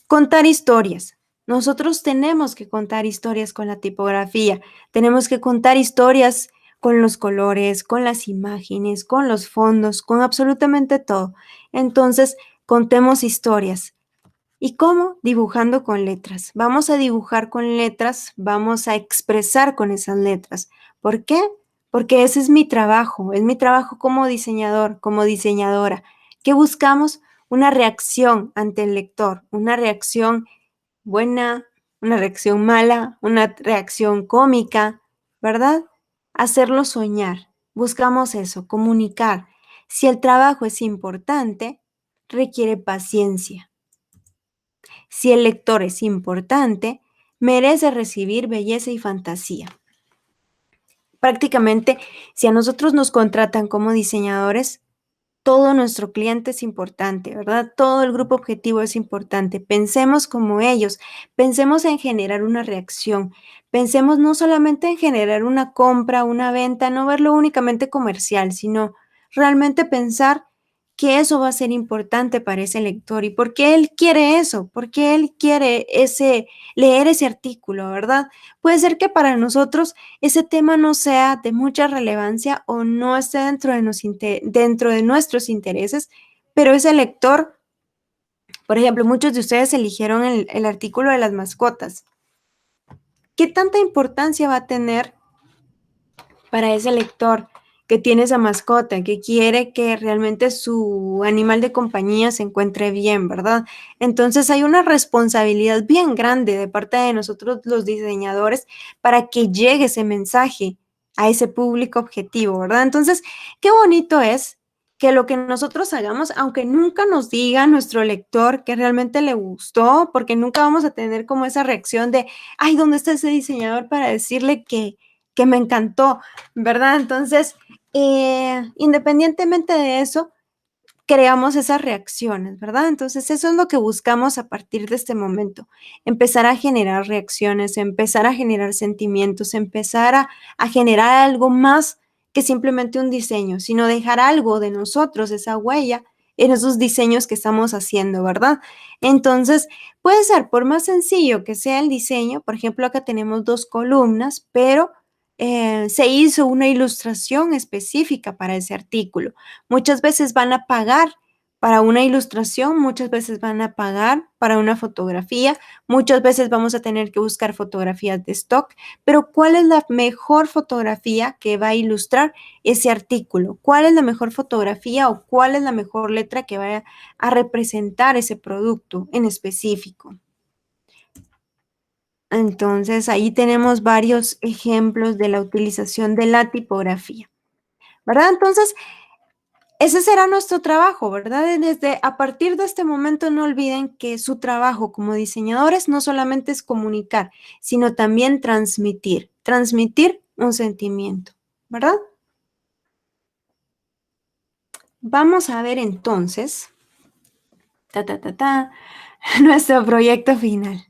contar historias. Nosotros tenemos que contar historias con la tipografía, tenemos que contar historias con los colores, con las imágenes, con los fondos, con absolutamente todo. Entonces, contemos historias. ¿Y cómo? Dibujando con letras. Vamos a dibujar con letras, vamos a expresar con esas letras. ¿Por qué? Porque ese es mi trabajo como diseñador, como diseñadora. ¿Qué buscamos? Una reacción ante el lector, una reacción buena, una reacción mala, una reacción cómica, ¿verdad? Hacerlo soñar. Buscamos eso, comunicar. Si el trabajo es importante, requiere paciencia. Si el lector es importante, merece recibir belleza y fantasía. Prácticamente, si a nosotros nos contratan como diseñadores, todo nuestro cliente es importante, ¿verdad? Todo el grupo objetivo es importante. Pensemos como ellos, pensemos en generar una reacción, pensemos no solamente en generar una compra, una venta, no verlo únicamente comercial, sino realmente pensar que eso va a ser importante para ese lector y por qué él quiere eso, por qué él quiere leer ese artículo, ¿verdad? Puede ser que para nosotros ese tema no sea de mucha relevancia o no esté dentro de nuestros intereses, pero ese lector, por ejemplo, muchos de ustedes eligieron el artículo de las mascotas. ¿Qué tanta importancia va a tener para ese lector que tiene esa mascota, que quiere que realmente su animal de compañía se encuentre bien, ¿verdad? Entonces hay una responsabilidad bien grande de parte de nosotros los diseñadores para que llegue ese mensaje a ese público objetivo, ¿verdad? Entonces, qué bonito es que lo que nosotros hagamos, aunque nunca nos diga nuestro lector que realmente le gustó, porque nunca vamos a tener como esa reacción de, ay, ¿dónde está ese diseñador para decirle que me encantó? ¿Verdad? Entonces, independientemente de eso, creamos esas reacciones, ¿verdad? Entonces, eso es lo que buscamos a partir de este momento, empezar a generar reacciones, empezar a generar sentimientos, empezar a generar algo más que simplemente un diseño, sino dejar algo de nosotros, esa huella en esos diseños que estamos haciendo, ¿verdad? Entonces, puede ser por más sencillo que sea el diseño, por ejemplo, acá tenemos 2 columnas, pero se hizo una ilustración específica para ese artículo. Muchas veces van a pagar para una ilustración, muchas veces van a pagar para una fotografía, muchas veces vamos a tener que buscar fotografías de stock, pero ¿cuál es la mejor fotografía que va a ilustrar ese artículo? ¿Cuál es la mejor fotografía o cuál es la mejor letra que va a representar ese producto en específico? Entonces, ahí tenemos varios ejemplos de la utilización de la tipografía, ¿verdad? Entonces, ese será nuestro trabajo, ¿verdad? A partir de este momento, no olviden que su trabajo como diseñadores no solamente es comunicar, sino también transmitir un sentimiento, ¿verdad? Vamos a ver entonces, nuestro proyecto final.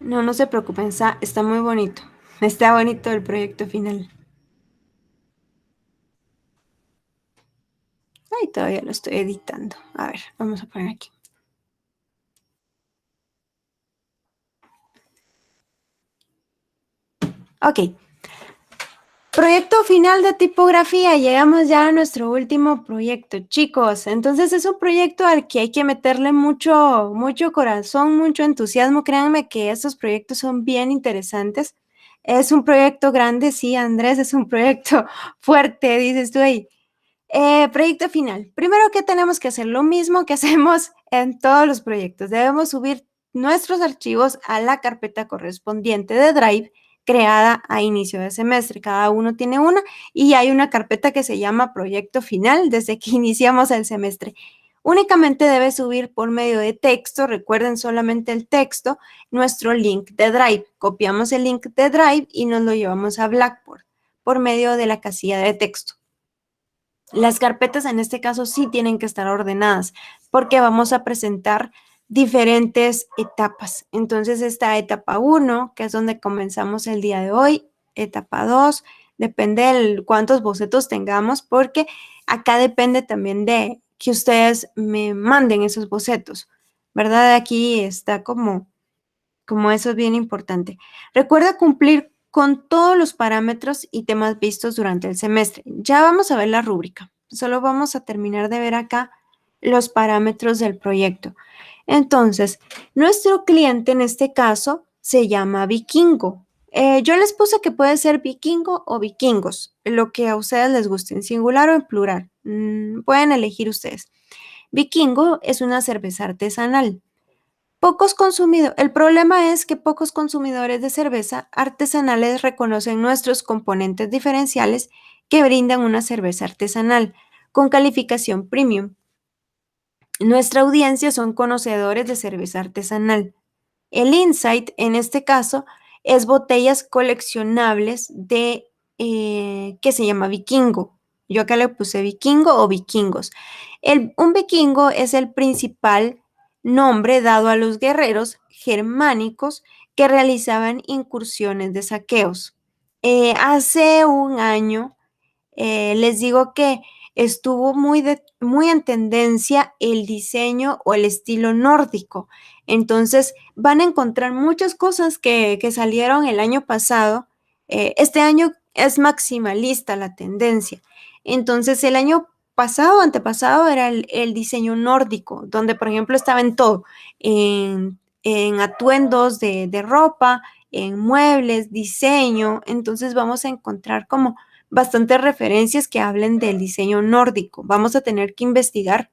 No, no se preocupen, está muy bonito. Está bonito el proyecto final. Ay, todavía lo estoy editando. A ver, vamos a poner aquí. Ok. Proyecto final de tipografía. Llegamos ya a nuestro último proyecto, chicos. Entonces es un proyecto al que hay que meterle mucho, mucho corazón, mucho entusiasmo. Créanme que estos proyectos son bien interesantes. Es un proyecto grande, sí, Andrés, es un proyecto fuerte, dices tú ahí. Proyecto final. Primero que tenemos que hacer lo mismo que hacemos en todos los proyectos. Debemos subir nuestros archivos a la carpeta correspondiente de Drive creada a inicio de semestre. Cada uno tiene una y hay una carpeta que se llama proyecto final desde que iniciamos el semestre. Únicamente debe subir por medio de texto, recuerden solamente el texto, nuestro link de Drive. Copiamos el link de Drive y nos lo llevamos a Blackboard por medio de la casilla de texto. Las carpetas en este caso sí tienen que estar ordenadas porque vamos a presentar diferentes etapas. Entonces está etapa 1, que es donde comenzamos el día de hoy, etapa 2, depende de cuántos bocetos tengamos, porque acá depende también de que ustedes me manden esos bocetos, ¿verdad? Aquí está como eso es bien importante. Recuerda cumplir con todos los parámetros y temas vistos durante el semestre. Ya vamos a ver la rúbrica. Solo vamos a terminar de ver acá los parámetros del proyecto. Entonces, nuestro cliente en este caso se llama Vikingo. Yo les puse que puede ser vikingo o vikingos, lo que a ustedes les guste, en singular o en plural. Pueden elegir ustedes. Vikingo es una cerveza artesanal. El problema es que pocos consumidores de cerveza artesanales reconocen nuestros componentes diferenciales que brindan una cerveza artesanal con calificación premium. Nuestra audiencia son conocedores de cerveza artesanal. El insight, en este caso, es botellas coleccionables que se llama vikingo. Yo acá le puse vikingo o vikingos. Un vikingo es el principal nombre dado a los guerreros germánicos que realizaban incursiones de saqueos. Hace un año les digo que estuvo muy en tendencia el diseño o el estilo nórdico. Entonces van a encontrar muchas cosas que salieron el año pasado. Este año es maximalista la tendencia. Entonces el año pasado, antepasado, era el diseño nórdico, donde por ejemplo estaba en todo, en atuendos de ropa, en muebles, diseño. Entonces vamos a encontrar como bastantes referencias que hablen del diseño nórdico. Vamos a tener que investigar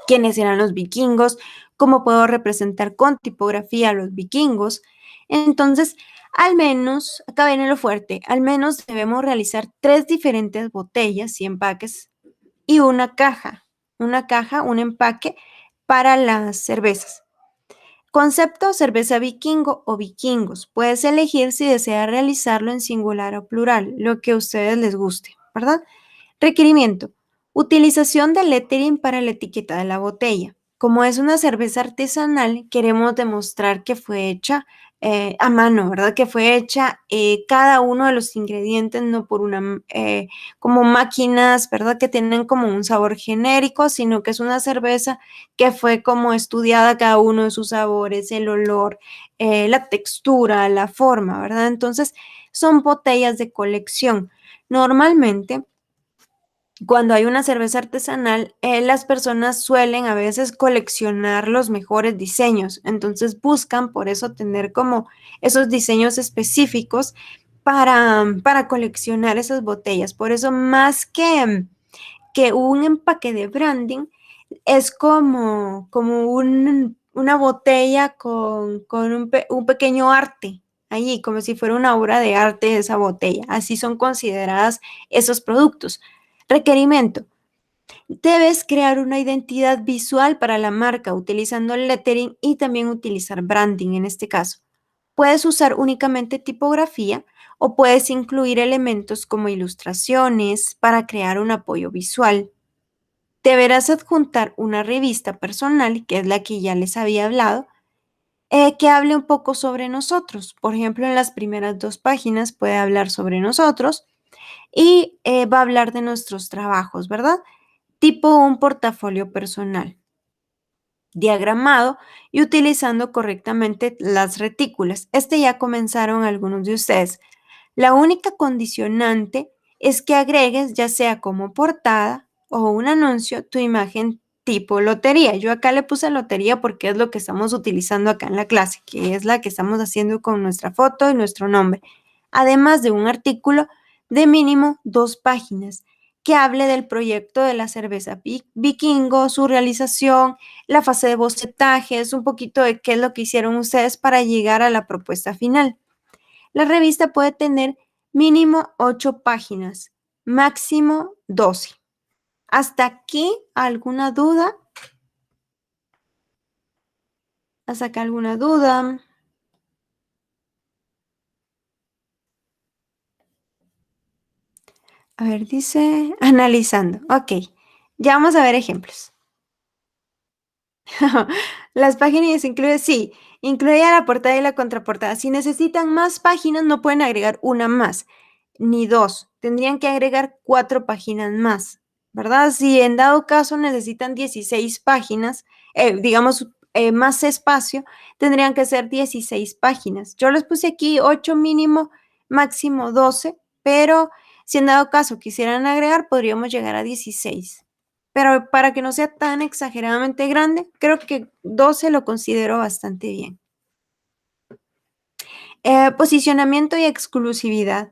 quiénes eran los vikingos, cómo puedo representar con tipografía a los vikingos. Entonces, al menos, acá viene lo fuerte, al menos debemos realizar 3 diferentes botellas y empaques y una caja, un empaque para las cervezas. Concepto cerveza vikingo o vikingos. Puedes elegir si desea realizarlo en singular o plural, lo que a ustedes les guste, ¿verdad? Requerimiento. Utilización de lettering para la etiqueta de la botella. Como es una cerveza artesanal, queremos demostrar que fue hecha a mano, ¿verdad? Que fue hecha cada uno de los ingredientes, no por una, como máquinas, ¿verdad? Que tienen como un sabor genérico, sino que es una cerveza que fue como estudiada cada uno de sus sabores, el olor, la textura, la forma, ¿verdad? Entonces, son botellas de colección. Normalmente, cuando hay una cerveza artesanal, las personas suelen a veces coleccionar los mejores diseños, entonces buscan por eso tener como esos diseños específicos para coleccionar esas botellas. Por eso más que un empaque de branding, es como una botella con un pequeño arte allí, como si fuera una obra de arte esa botella. Así son consideradas esos productos. Requerimiento. Debes crear una identidad visual para la marca utilizando el lettering y también utilizar branding en este caso. Puedes usar únicamente tipografía o puedes incluir elementos como ilustraciones para crear un apoyo visual. Deberás adjuntar una revista personal, que es la que ya les había hablado, que hable un poco sobre nosotros. Por ejemplo, en las primeras 2 páginas puede hablar sobre nosotros y va a hablar de nuestros trabajos, ¿verdad? Tipo un portafolio personal, diagramado y utilizando correctamente las retículas. Ya comenzaron algunos de ustedes. La única condicionante es que agregues, ya sea como portada o un anuncio, tu imagen tipo lotería. Yo acá le puse lotería porque es lo que estamos utilizando acá en la clase, que es la que estamos haciendo con nuestra foto y nuestro nombre. Además de un artículo de mínimo 2 páginas que hable del proyecto de la cerveza Vikingo, su realización, la fase de bocetajes, un poquito de qué es lo que hicieron ustedes para llegar a la propuesta final. La revista puede tener mínimo 8 páginas, máximo 12. ¿Hasta aquí alguna duda? ¿Hasta acá alguna duda? A ver, dice analizando. Ok, ya vamos a ver ejemplos. Las páginas incluye, sí, incluye la portada y la contraportada. Si necesitan más páginas, no pueden agregar una más, ni 2. Tendrían que agregar 4 páginas más, ¿verdad? Si en dado caso necesitan 16 páginas, digamos, más espacio, tendrían que ser 16 páginas. Yo les puse aquí 8 mínimo, máximo 12, pero si en dado caso quisieran agregar, podríamos llegar a 16. Pero para que no sea tan exageradamente grande, creo que 12 lo considero bastante bien. Posicionamiento y exclusividad.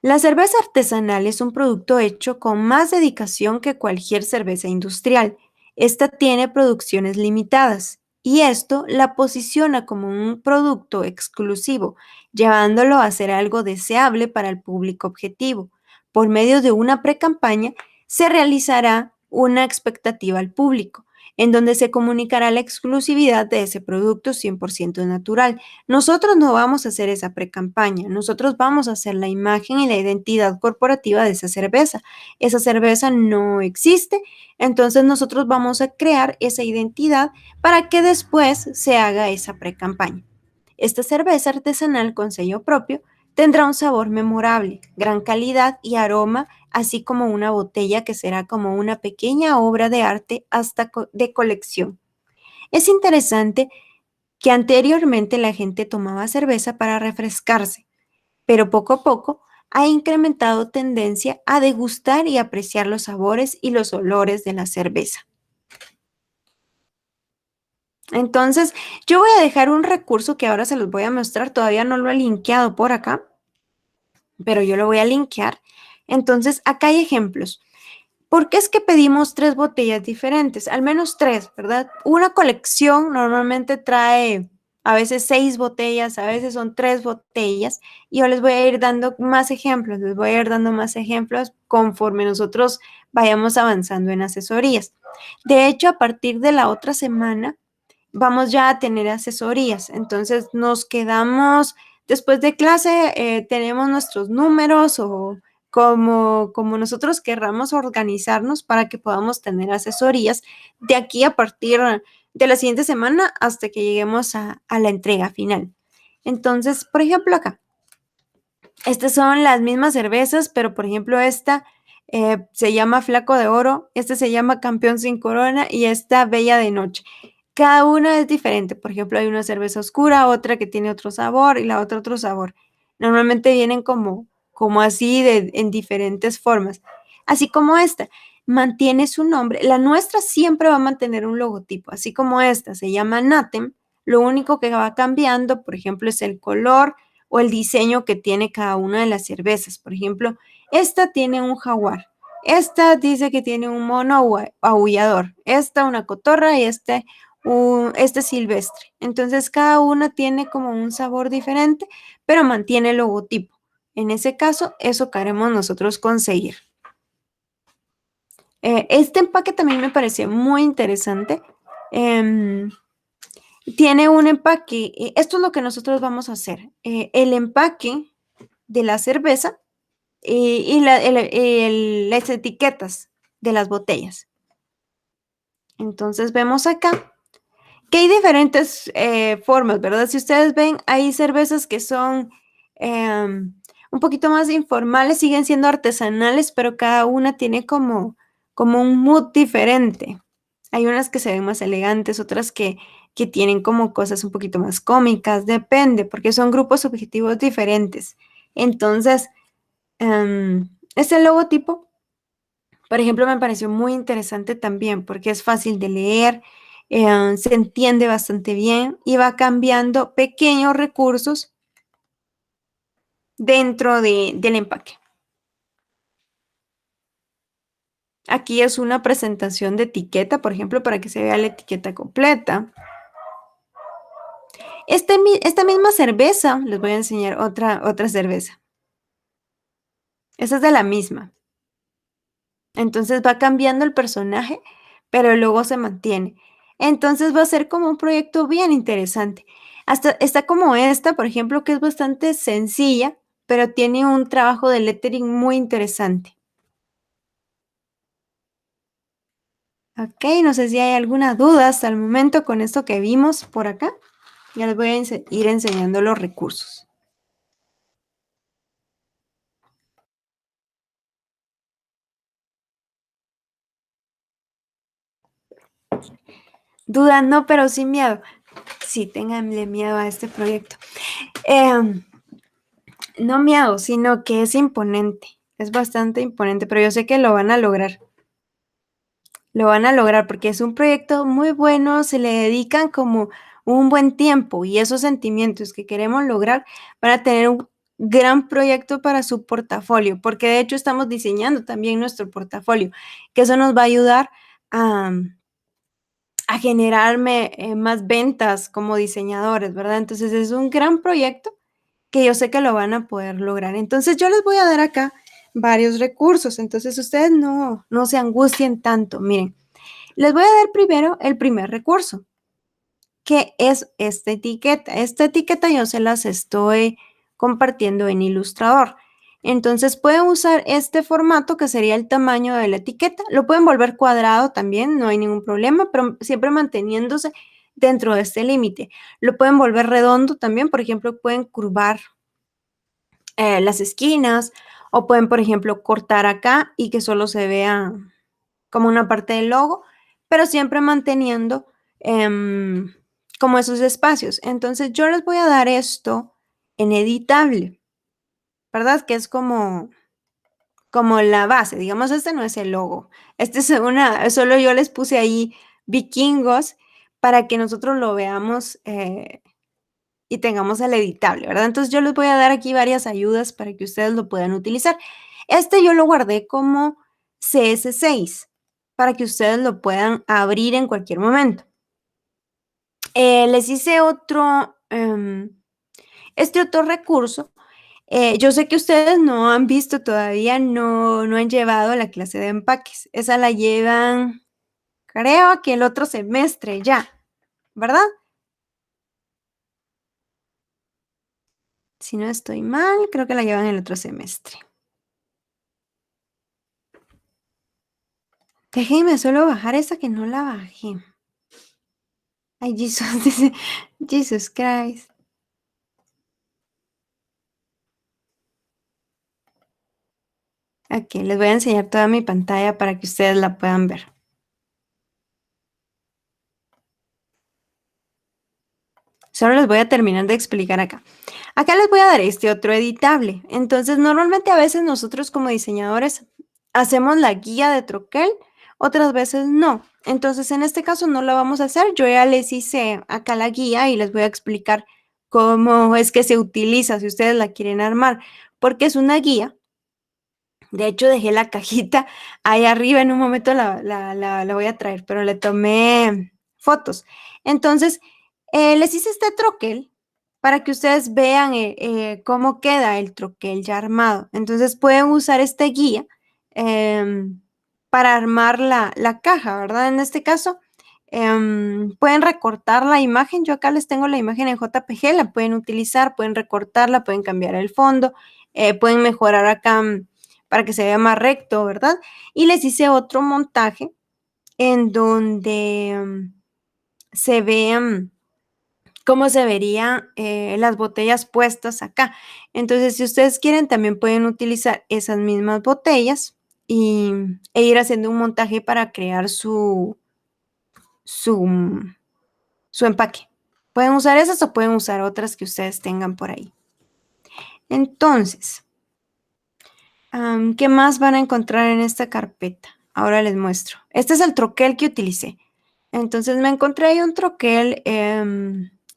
La cerveza artesanal es un producto hecho con más dedicación que cualquier cerveza industrial. Esta tiene producciones limitadas y esto la posiciona como un producto exclusivo, llevándolo a ser algo deseable para el público objetivo. Por medio de una precampaña se realizará una expectativa al público, en donde se comunicará la exclusividad de ese producto 100% natural. Nosotros no vamos a hacer esa precampaña, nosotros vamos a hacer la imagen y la identidad corporativa de esa cerveza. Esa cerveza no existe, entonces nosotros vamos a crear esa identidad para que después se haga esa precampaña. Esta cerveza artesanal con sello propio tendrá un sabor memorable, gran calidad y aroma, así como una botella que será como una pequeña obra de arte hasta de colección. Es interesante que anteriormente la gente tomaba cerveza para refrescarse, pero poco a poco ha incrementado tendencia a degustar y apreciar los sabores y los olores de la cerveza. Entonces, yo voy a dejar un recurso que ahora se los voy a mostrar, todavía no lo he linkeado por acá, pero yo lo voy a linkear. Entonces, acá hay ejemplos. ¿Por qué es que pedimos 3 botellas diferentes? Al menos 3, ¿verdad? Una colección normalmente trae a veces 6 botellas, a veces son 3 botellas, y yo les voy a ir dando más ejemplos, les voy a ir dando más ejemplos conforme nosotros vayamos avanzando en asesorías. De hecho, a partir de la otra semana vamos ya a tener asesorías, entonces nos quedamos, después de clase, tenemos nuestros números o como nosotros querramos organizarnos para que podamos tener asesorías de aquí a partir de la siguiente semana hasta que lleguemos a la entrega final. Entonces, por ejemplo, acá, estas son las mismas cervezas, pero por ejemplo, esta se llama Flaco de Oro, esta se llama Campeón sin Corona y esta Bella de Noche. Cada una es diferente. Por ejemplo, hay una cerveza oscura, otra que tiene otro sabor y la otra otro sabor. Normalmente vienen como así en diferentes formas. Así como esta, mantiene su nombre. La nuestra siempre va a mantener un logotipo, así como esta se llama Natem. Lo único que va cambiando, por ejemplo, es el color o el diseño que tiene cada una de las cervezas. Por ejemplo, esta tiene un jaguar. Esta dice que tiene un mono aullador. Esta una cotorra y este silvestre. Entonces cada una tiene como un sabor diferente, pero mantiene el logotipo. En ese caso, eso queremos nosotros conseguir. Este empaque también me pareció muy interesante. Tiene un empaque, esto es lo que nosotros vamos a hacer. El empaque de la cerveza y las etiquetas de las botellas. Entonces vemos acá que hay diferentes formas, ¿verdad? Si ustedes ven, hay cervezas que son un poquito más informales, siguen siendo artesanales, pero cada una tiene como un mood diferente. Hay unas que se ven más elegantes, otras que tienen como cosas un poquito más cómicas, depende, porque son grupos objetivos diferentes. Entonces, este logotipo, por ejemplo, me pareció muy interesante también porque es fácil de leer, se entiende bastante bien y va cambiando pequeños recursos dentro del empaque. Aquí es una presentación de etiqueta, por ejemplo, para que se vea la etiqueta completa. Esta misma cerveza, les voy a enseñar otra cerveza. Esta es de la misma. Entonces va cambiando el personaje, pero luego se mantiene. Entonces va a ser como un proyecto bien interesante. Hasta está como esta, por ejemplo, que es bastante sencilla, pero tiene un trabajo de lettering muy interesante. Ok, no sé si hay alguna duda hasta el momento con esto que vimos por acá. Ya les voy a ir enseñando los recursos. Duda no, pero sin miedo. Sí, ténganle miedo a este proyecto. No miedo, sino que es imponente. Es bastante imponente, pero yo sé que lo van a lograr. Lo van a lograr porque es un proyecto muy bueno, se le dedican como un buen tiempo y esos sentimientos que queremos lograr van a tener un gran proyecto para su portafolio, porque de hecho estamos diseñando también nuestro portafolio, que eso nos va a ayudar a generarme más ventas como diseñadores, ¿verdad? Entonces es un gran proyecto que yo sé que lo van a poder lograr. Entonces yo les voy a dar acá varios recursos, entonces ustedes no se angustien tanto. Miren, les voy a dar primero el primer recurso, que es esta etiqueta. Esta etiqueta yo se las estoy compartiendo en Illustrator. Entonces pueden usar este formato que sería el tamaño de la etiqueta. Lo pueden volver cuadrado también, no hay ningún problema, pero siempre manteniéndose dentro de este límite. Lo pueden volver redondo también, por ejemplo, pueden curvar las esquinas o pueden, por ejemplo, cortar acá y que solo se vea como una parte del logo, pero siempre manteniendo como esos espacios. Entonces yo les voy a dar esto en editable, ¿verdad? Que es como la base, digamos, este no es el logo, este es solo yo les puse ahí vikingos para que nosotros lo veamos y tengamos el editable, ¿verdad? Entonces yo les voy a dar aquí varias ayudas para que ustedes lo puedan utilizar. Este yo lo guardé como CS6 para que ustedes lo puedan abrir en cualquier momento. Les hice este otro recurso. Yo sé que ustedes no han visto todavía, no han llevado la clase de empaques. Esa la llevan, creo que el otro semestre ya, ¿verdad? Si no estoy mal, creo que la llevan el otro semestre. Déjenme solo bajar esa que no la bajé. Ay, Jesús, dice, Jesus Christ. Ok, les voy a enseñar toda mi pantalla para que ustedes la puedan ver. Solo les voy a terminar de explicar acá. Acá les voy a dar este otro editable. Entonces, normalmente a veces nosotros como diseñadores hacemos la guía de troquel, otras veces no. Entonces, en este caso no la vamos a hacer. Yo ya les hice acá la guía y les voy a explicar cómo es que se utiliza si ustedes la quieren armar, porque es una guía. De hecho, dejé la cajita ahí arriba, en un momento la voy a traer, pero le tomé fotos. Entonces, les hice este troquel para que ustedes vean cómo queda el troquel ya armado. Entonces, pueden usar esta guía para armar la caja, ¿verdad? En este caso, pueden recortar la imagen. Yo acá les tengo la imagen en JPG, la pueden utilizar, pueden recortarla, pueden cambiar el fondo, pueden mejorar acá para que se vea más recto, ¿verdad? Y les hice otro montaje en donde se vean cómo se verían las botellas puestas acá. Entonces, si ustedes quieren, también pueden utilizar esas mismas botellas e ir haciendo un montaje para crear su, su empaque. Pueden usar esas o pueden usar otras que ustedes tengan por ahí. Entonces, ¿qué más van a encontrar en esta carpeta? Ahora les muestro. Este es el troquel que utilicé. Entonces me encontré ahí un troquel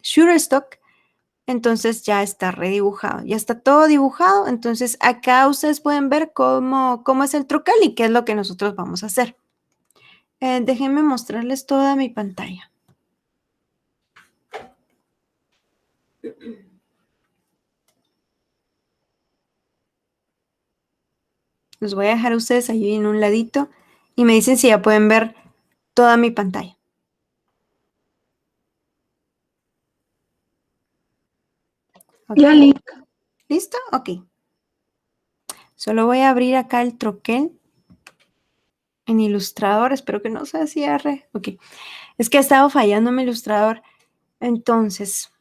Shutterstock. Entonces ya está redibujado. Ya está todo dibujado. Entonces acá ustedes pueden ver cómo es el troquel y qué es lo que nosotros vamos a hacer. Déjenme mostrarles toda mi pantalla. Los voy a dejar a ustedes ahí en un ladito y me dicen si ya pueden ver toda mi pantalla. Okay. Ya, Lick. ¿Listo? Ok. Solo voy a abrir acá el troquel en Illustrator. Espero que no se cierre. Ok. Es que ha estado fallando mi Illustrator. Entonces,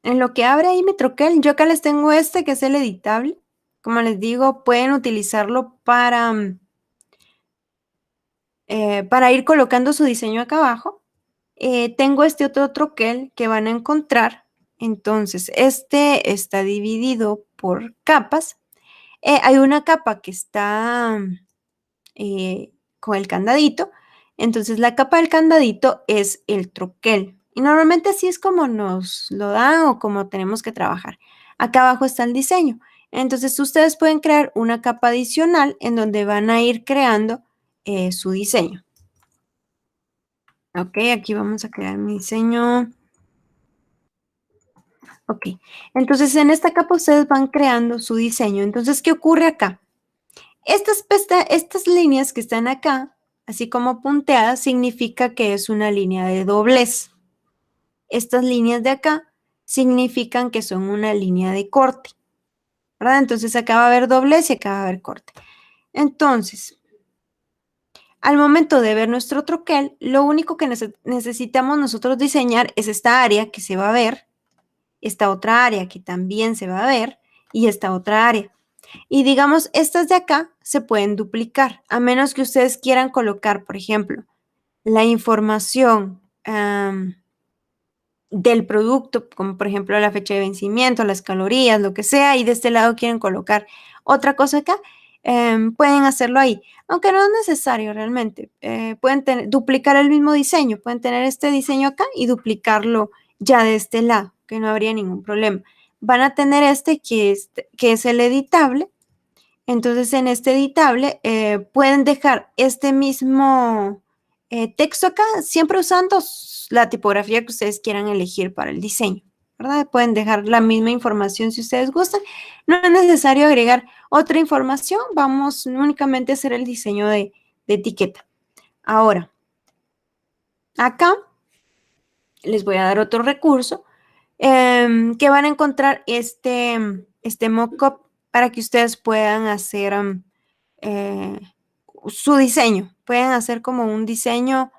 en lo que abre ahí mi troquel, yo acá les tengo este que es el editable. Como les digo, pueden utilizarlo para ir colocando su diseño acá abajo. Tengo este otro troquel que van a encontrar. Entonces, este está dividido por capas. Hay una capa que está con el candadito. Entonces, la capa del candadito es el troquel. Y normalmente así es como nos lo dan o como tenemos que trabajar. Acá abajo está el diseño. Entonces, ustedes pueden crear una capa adicional en donde van a ir creando su diseño. Ok, aquí vamos a crear mi diseño. Ok, entonces en esta capa ustedes van creando su diseño. Entonces, ¿qué ocurre acá? Estas líneas que están acá, así como punteadas, significa que es una línea de doblez. Estas líneas de acá significan que son una línea de corte, ¿verdad? Entonces acá va a haber doblez y acá va a haber corte. Entonces, Al momento de ver nuestro troquel, lo único que necesitamos nosotros diseñar es esta área que se va a ver, esta otra área que también se va a ver y esta otra área. Y digamos, estas de acá se pueden duplicar, a menos que ustedes quieran colocar, por ejemplo, la información del producto, como por ejemplo la fecha de vencimiento, las calorías, lo que sea, y de este lado quieren colocar otra cosa acá, pueden hacerlo ahí, aunque no es necesario realmente. Pueden duplicar el mismo diseño, pueden tener este diseño acá y duplicarlo ya de este lado, que no habría ningún problema. Van a tener este que es el editable. Entonces, en este editable pueden dejar este mismo texto acá, siempre usando la tipografía que ustedes quieran elegir para el diseño, ¿verdad? Pueden dejar la misma información si ustedes gustan. No es necesario agregar otra información, vamos únicamente a hacer el diseño de etiqueta. Ahora, acá les voy a dar otro recurso que van a encontrar este mockup para que ustedes puedan hacer eh, su diseño. Pueden hacer como un diseño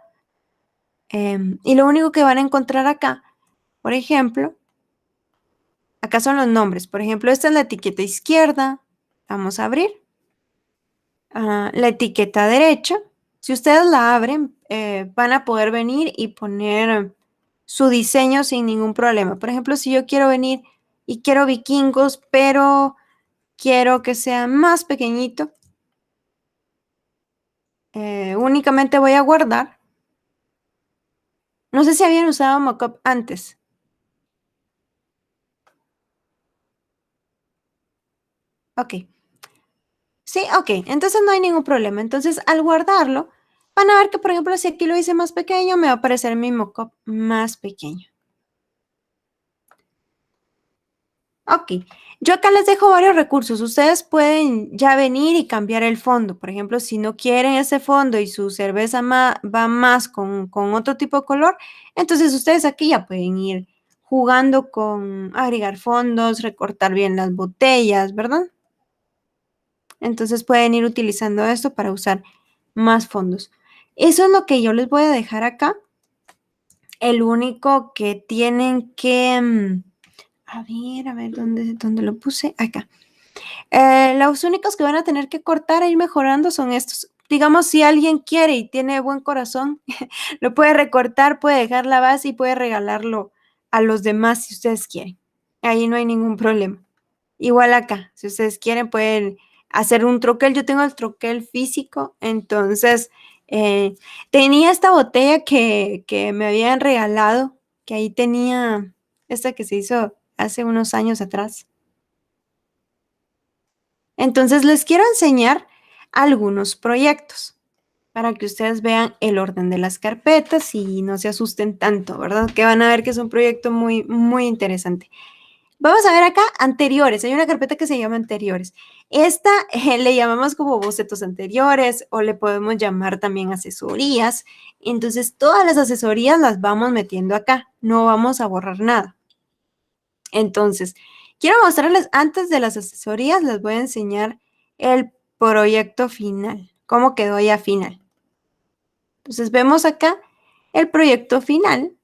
y lo único que van a encontrar acá, por ejemplo, acá son los nombres. Por ejemplo, esta es la etiqueta izquierda. Vamos a abrir. La etiqueta derecha. Si ustedes la abren, van a poder venir y poner su diseño sin ningún problema. Por ejemplo, si yo quiero venir y quiero vikingos, pero quiero que sea más pequeñito, únicamente voy a guardar. No sé si habían usado mockup antes. Ok. Sí, ok. Entonces no hay ningún problema. Entonces, al guardarlo, van a ver que, por ejemplo, si aquí lo hice más pequeño, me va a aparecer mi mockup más pequeño. Ok. Yo acá les dejo varios recursos. Ustedes pueden ya venir y cambiar el fondo. Por ejemplo, si no quieren ese fondo y su cerveza va más con otro tipo de color, entonces ustedes aquí ya pueden ir jugando con agregar fondos, recortar bien las botellas, ¿verdad? Entonces pueden ir utilizando esto para usar más fondos. Eso es lo que yo les voy a dejar acá. El único que tienen que... a ver, ¿dónde lo puse? Acá. Los únicos que van a tener que cortar e ir mejorando son estos. Digamos, si alguien quiere y tiene buen corazón, lo puede recortar, puede dejar la base y puede regalarlo a los demás si ustedes quieren. Ahí no hay ningún problema. Igual acá, si ustedes quieren, pueden hacer un troquel. Yo tengo el troquel físico, entonces tenía esta botella que me habían regalado, que ahí tenía esta que se hizo hace unos años atrás. Entonces les quiero enseñar algunos proyectos para que ustedes vean el orden de las carpetas y no se asusten tanto, ¿verdad? Que van a ver que es un proyecto muy, muy interesante. Vamos a ver acá anteriores. Hay una carpeta que se llama anteriores. Esta le llamamos como bocetos anteriores o le podemos llamar también asesorías. Entonces todas las asesorías las vamos metiendo acá. No vamos a borrar nada. Entonces, quiero mostrarles antes de las asesorías, les voy a enseñar el proyecto final. Cómo quedó ya final. Entonces vemos acá el proyecto final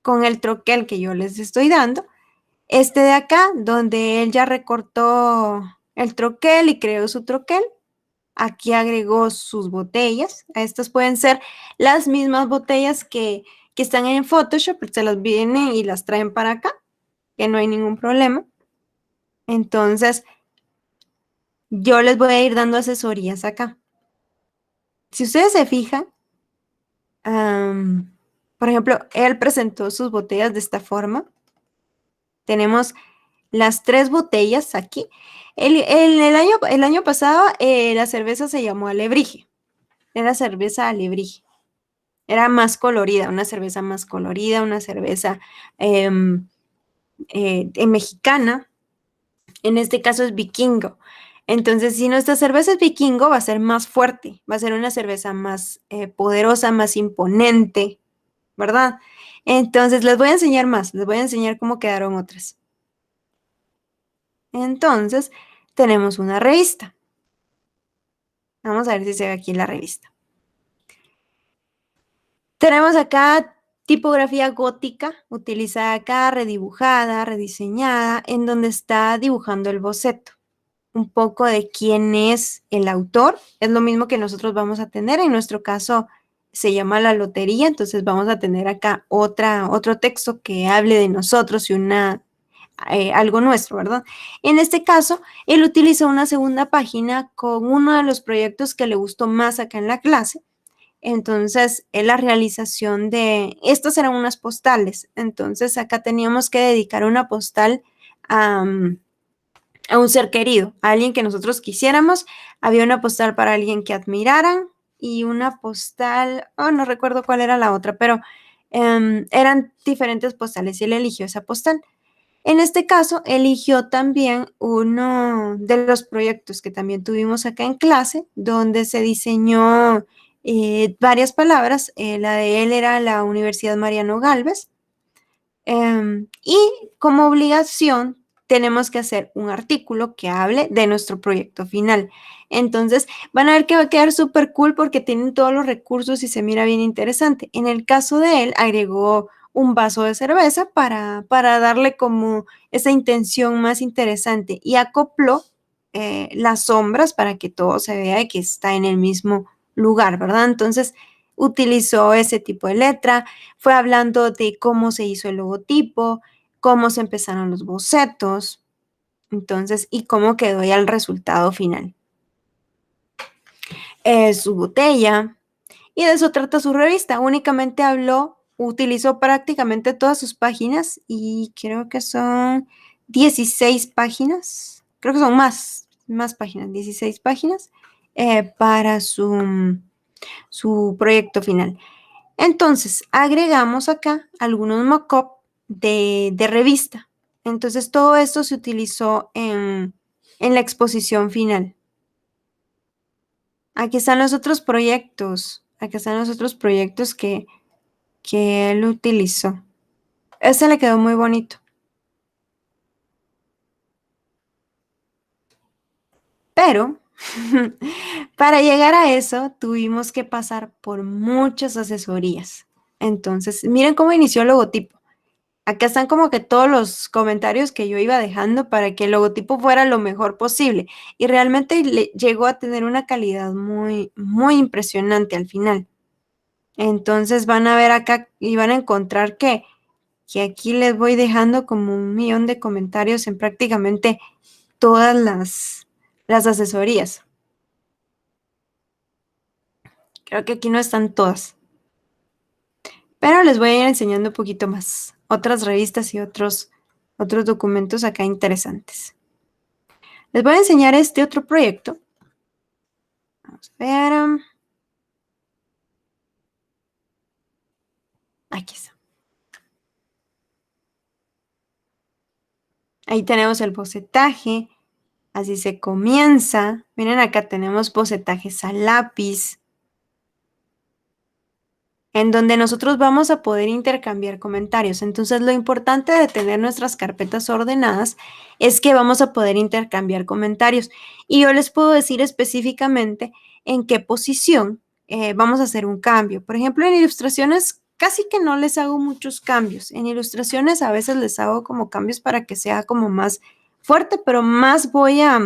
con el troquel que yo les estoy dando. Este de acá, donde él ya recortó el troquel y creó su troquel. Aquí agregó sus botellas. Estas pueden ser las mismas botellas que están en Photoshop. Se las vienen y las traen para acá, que no hay ningún problema. Entonces, yo les voy a ir dando asesorías acá. Si ustedes se fijan, por ejemplo, él presentó sus botellas de esta forma. Tenemos las 3 botellas aquí. El año pasado la cerveza se llamó Alebrije. Era cerveza Alebrije. Era más colorida, una cerveza más colorida, una cerveza mexicana. En este caso es Vikingo. Entonces, si nuestra cerveza es Vikingo, va a ser más fuerte, va a ser una cerveza más poderosa, más imponente, ¿verdad? Entonces, les voy a enseñar más, les voy a enseñar cómo quedaron otras. Entonces, tenemos una revista. Vamos a ver si se ve aquí la revista. Tenemos acá tipografía gótica, utilizada acá, redibujada, rediseñada, en donde está dibujando el boceto. Un poco de quién es el autor, es lo mismo que nosotros vamos a tener, en nuestro caso se llama La Lotería, entonces vamos a tener acá otro texto que hable de nosotros y algo nuestro, ¿verdad? En este caso, él utiliza una segunda página con uno de los proyectos que le gustó más acá en la clase. Entonces, es la realización estas eran unas postales. Entonces, acá teníamos que dedicar una postal a un ser querido, a alguien que nosotros quisiéramos. Había una postal para alguien que admiraran y una postal, no recuerdo cuál era la otra, pero eran diferentes postales y él eligió esa postal. En este caso, eligió también uno de los proyectos que también tuvimos acá en clase, donde se diseñó varias palabras. La de él era la Universidad Mariano Galvez. Y como obligación, tenemos que hacer un artículo que hable de nuestro proyecto final. Entonces, van a ver que va a quedar súper cool porque tienen todos los recursos y se mira bien interesante. En el caso de él, agregó un vaso de cerveza para darle como esa intención más interesante y acopló las sombras para que todo se vea que está en el mismo lugar, ¿verdad? Entonces, utilizó ese tipo de letra, fue hablando de cómo se hizo el logotipo, cómo se empezaron los bocetos, entonces, y cómo quedó ya el resultado final. Su botella, y de eso trata su revista. Únicamente utilizó prácticamente todas sus páginas y creo que son 16 páginas, creo que son más páginas, 16 páginas para su proyecto final. Entonces, agregamos acá algunos mock-up de revista. Entonces, todo esto se utilizó en la exposición final. Aquí están los otros proyectos. Aquí están los otros proyectos que él utilizó. Este le quedó muy bonito. Pero, para llegar a eso, tuvimos que pasar por muchas asesorías. Entonces, miren cómo inició el logotipo. Acá están como que todos los comentarios que yo iba dejando para que el logotipo fuera lo mejor posible. Y realmente llegó a tener una calidad muy, muy impresionante al final. Entonces van a ver acá y van a encontrar que aquí les voy dejando como 1.000.000 de comentarios en prácticamente todas las asesorías. Creo que aquí no están todas. Pero les voy a ir enseñando un poquito más. Otras revistas y otros documentos acá interesantes. Les voy a enseñar este otro proyecto. Vamos a ver. Aquí está. Ahí tenemos el bocetaje. Así se comienza. Miren, acá tenemos bocetajes a lápiz, en donde nosotros vamos a poder intercambiar comentarios. Entonces, lo importante de tener nuestras carpetas ordenadas es que vamos a poder intercambiar comentarios. Y yo les puedo decir específicamente en qué posición vamos a hacer un cambio. Por ejemplo, en ilustraciones casi que no les hago muchos cambios. En ilustraciones a veces les hago como cambios para que sea como más fuerte, pero más voy a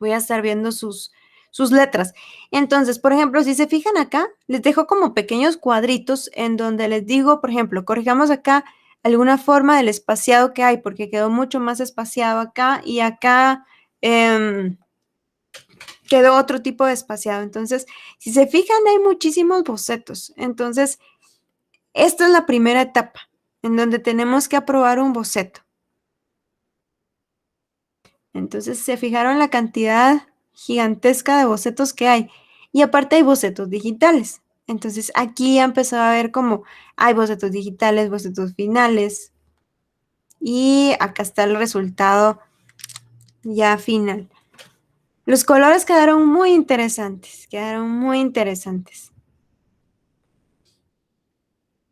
estar viendo sus letras. Entonces, por ejemplo, si se fijan acá, les dejo como pequeños cuadritos en donde les digo, por ejemplo, corrijamos acá alguna forma del espaciado que hay, porque quedó mucho más espaciado acá y acá quedó otro tipo de espaciado. Entonces, si se fijan, hay muchísimos bocetos. Entonces, esta es la primera etapa en donde tenemos que aprobar un boceto. Entonces, se fijaron la cantidad gigantesca de bocetos que hay. Y aparte hay bocetos digitales. Entonces, aquí ya empezó a ver como hay bocetos digitales, bocetos finales. Y acá está el resultado ya final. Los colores quedaron muy interesantes,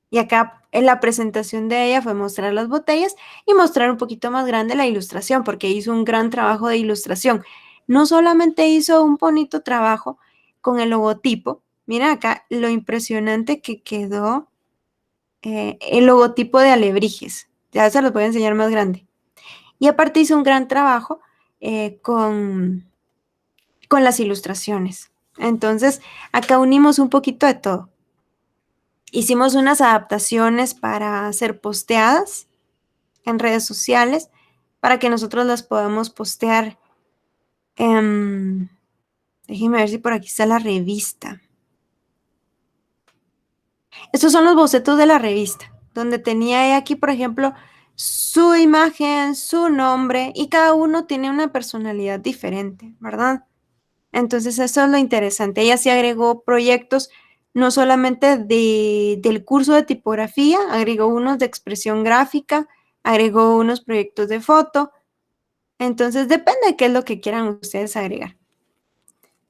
Y acá en la presentación de ella fue mostrar las botellas y mostrar un poquito más grande la ilustración, porque hizo un gran trabajo de ilustración. No solamente hizo un bonito trabajo con el logotipo, Miren acá lo impresionante que quedó el logotipo de Alebrijes. Ya se los voy a enseñar más grande. Y aparte hizo un gran trabajo con las ilustraciones. Entonces, acá unimos un poquito de todo. Hicimos unas adaptaciones para ser posteadas en redes sociales para que nosotros las podamos postear. Déjenme ver si por aquí está la revista. Estos son los bocetos de la revista, donde tenía aquí, por ejemplo, su imagen, su nombre, y cada uno tiene una personalidad diferente, ¿verdad? Entonces eso es lo interesante. Ella sí agregó proyectos no solamente del curso de tipografía, agregó unos de expresión gráfica, agregó unos proyectos de foto. Entonces depende de qué es lo que quieran ustedes agregar.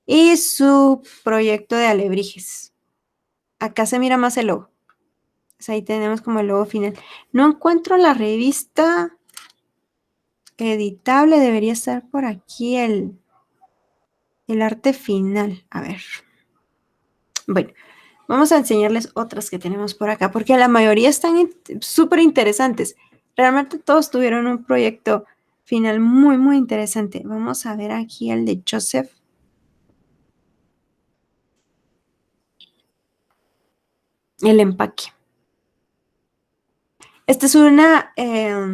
Y su proyecto de alebrijes. Acá se mira más el logo. Pues ahí tenemos como el logo final. No encuentro la revista editable. Debería estar por aquí el arte final. A ver. Bueno, vamos a enseñarles otras que tenemos por acá, porque la mayoría están súper interesantes. Realmente todos tuvieron un proyecto final muy, muy interesante. Vamos a ver aquí el de Joseph. El empaque. Esta es una... era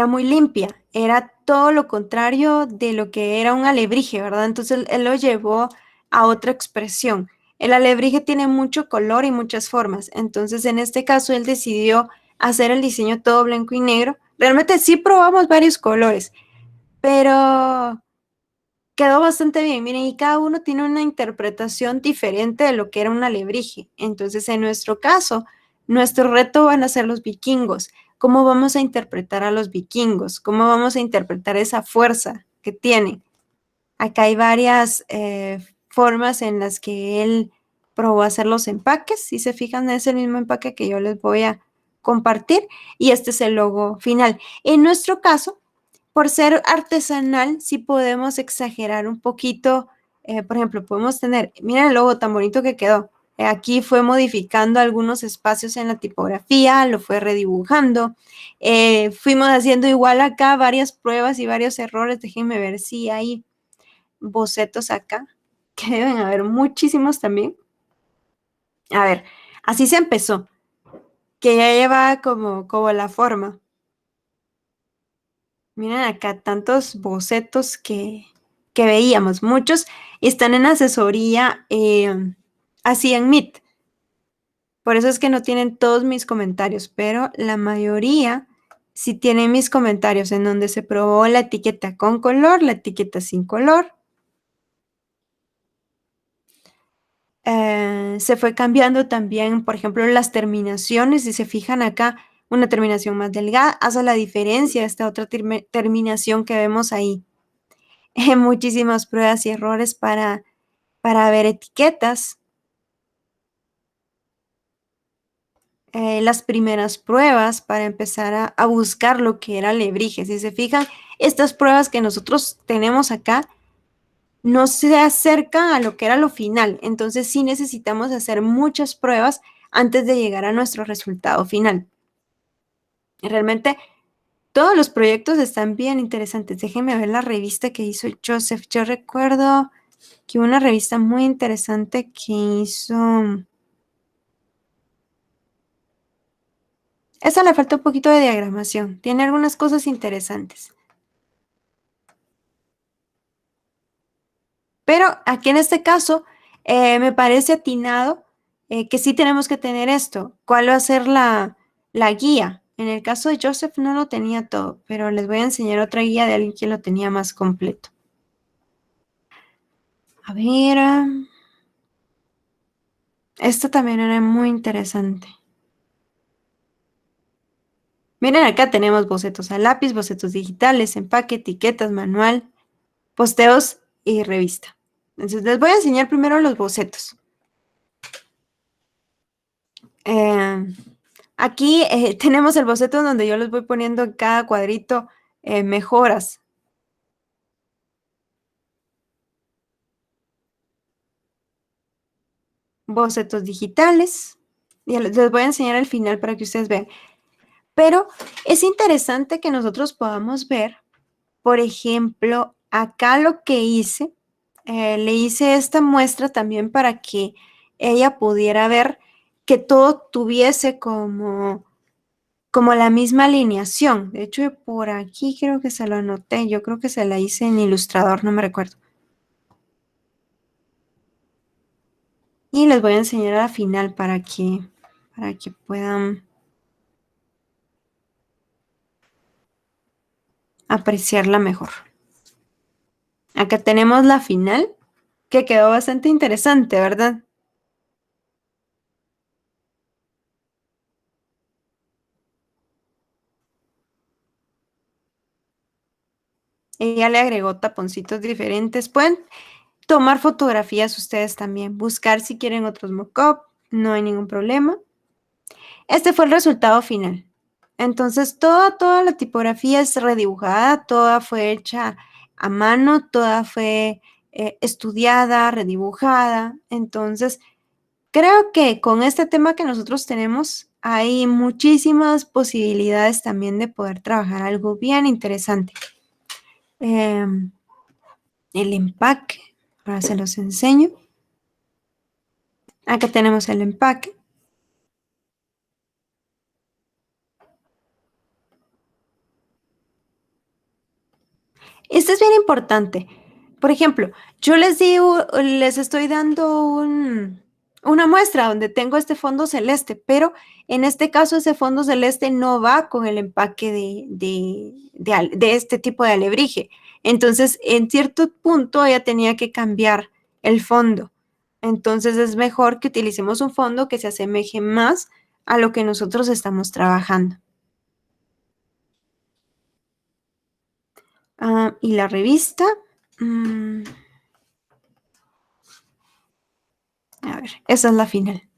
muy limpia, era todo lo contrario de lo que era un alebrije, ¿verdad? Entonces él lo llevó a otra expresión. El alebrije tiene mucho color y muchas formas, entonces en este caso él decidió hacer el diseño todo blanco y negro. Realmente sí probamos varios colores, pero quedó bastante bien. Miren, y cada uno tiene una interpretación diferente de lo que era un alebrije. Entonces, en nuestro caso, nuestro reto van a ser los vikingos. ¿Cómo vamos a interpretar a los vikingos? ¿Cómo vamos a interpretar esa fuerza que tienen? Acá hay varias formas en las que él probó hacer los empaques. Si se fijan, es el mismo empaque que yo les voy a compartir y este es el logo final. En nuestro caso, por ser artesanal, sí podemos exagerar un poquito. Por ejemplo, podemos tener, miren el logo tan bonito que quedó. Aquí fue modificando algunos espacios en la tipografía, lo fue redibujando. Fuimos haciendo igual acá varias pruebas y varios errores. Déjenme ver si hay bocetos acá, que deben haber muchísimos también. A ver, así se empezó, que ya lleva como la forma. Miren acá tantos bocetos que veíamos. Muchos están en asesoría así en Meet. Por eso es que no tienen todos mis comentarios, pero la mayoría sí tienen mis comentarios en donde se probó la etiqueta con color, la etiqueta sin color. Se fue cambiando también, por ejemplo, las terminaciones. Si se fijan acá, una terminación más delgada hace la diferencia de esta otra terminación que vemos ahí. Muchísimas pruebas y errores para ver etiquetas. Las primeras pruebas para empezar a buscar lo que era alebrije. Si se fijan, estas pruebas que nosotros tenemos acá no se acercan a lo que era lo final. Entonces sí necesitamos hacer muchas pruebas antes de llegar a nuestro resultado final. Realmente todos los proyectos están bien interesantes. Déjenme ver la revista que hizo Joseph. Yo recuerdo que una revista muy interesante que hizo... Esa le falta un poquito de diagramación. Tiene algunas cosas interesantes. Pero aquí en este caso me parece atinado que sí tenemos que tener esto. ¿Cuál va a ser la guía? En el caso de Joseph no lo tenía todo, pero les voy a enseñar otra guía de alguien que lo tenía más completo. A ver, esto también era muy interesante. Miren, acá tenemos bocetos a lápiz, bocetos digitales, empaque, etiquetas, manual, posteos y revista. Entonces les voy a enseñar primero los bocetos. Aquí tenemos el boceto donde yo les voy poniendo en cada cuadrito mejoras. bocetos digitales. Ya les voy a enseñar al final para que ustedes vean. Pero es interesante que nosotros podamos ver, por ejemplo, acá lo que hice, le hice esta muestra también para que ella pudiera ver que todo tuviese como la misma alineación. De hecho, por aquí creo que se lo anoté, yo creo que se la hice en Illustrator, no me recuerdo. Y les voy a enseñar al final para que puedan apreciarla mejor. Acá tenemos la final, que quedó bastante interesante, ¿verdad? Ella le agregó taponcitos diferentes. Pueden tomar fotografías ustedes también, buscar si quieren otros mock-up, no hay ningún problema. Este fue el resultado final. Entonces, toda la tipografía es redibujada, toda fue hecha a mano, toda fue estudiada, redibujada. Entonces, creo que con este tema que nosotros tenemos, hay muchísimas posibilidades también de poder trabajar algo bien interesante. El empaque, ahora se los enseño. Acá tenemos el empaque. Esto es bien importante. Por ejemplo, yo les estoy dando una muestra donde tengo este fondo celeste, pero en este caso ese fondo celeste no va con el empaque de este tipo de alebrije. Entonces, en cierto punto ella tenía que cambiar el fondo. Entonces, es mejor que utilicemos un fondo que se asemeje más a lo que nosotros estamos trabajando. Y la revista. A ver, esa es la final.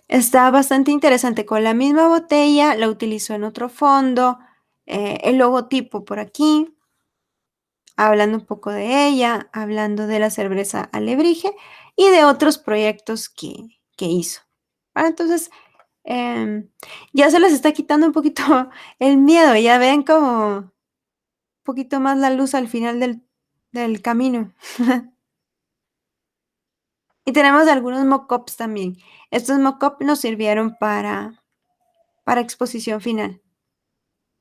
Está bastante interesante. Con la misma botella, la utilizó en otro fondo, el logotipo por aquí, hablando un poco de ella, hablando de la cerveza Alebrije y de otros proyectos que hizo. Entonces, ya se les está quitando un poquito el miedo, ya ven como un poquito más la luz al final del camino. Y tenemos algunos mock-ups también. Estos mock-ups nos sirvieron para exposición final.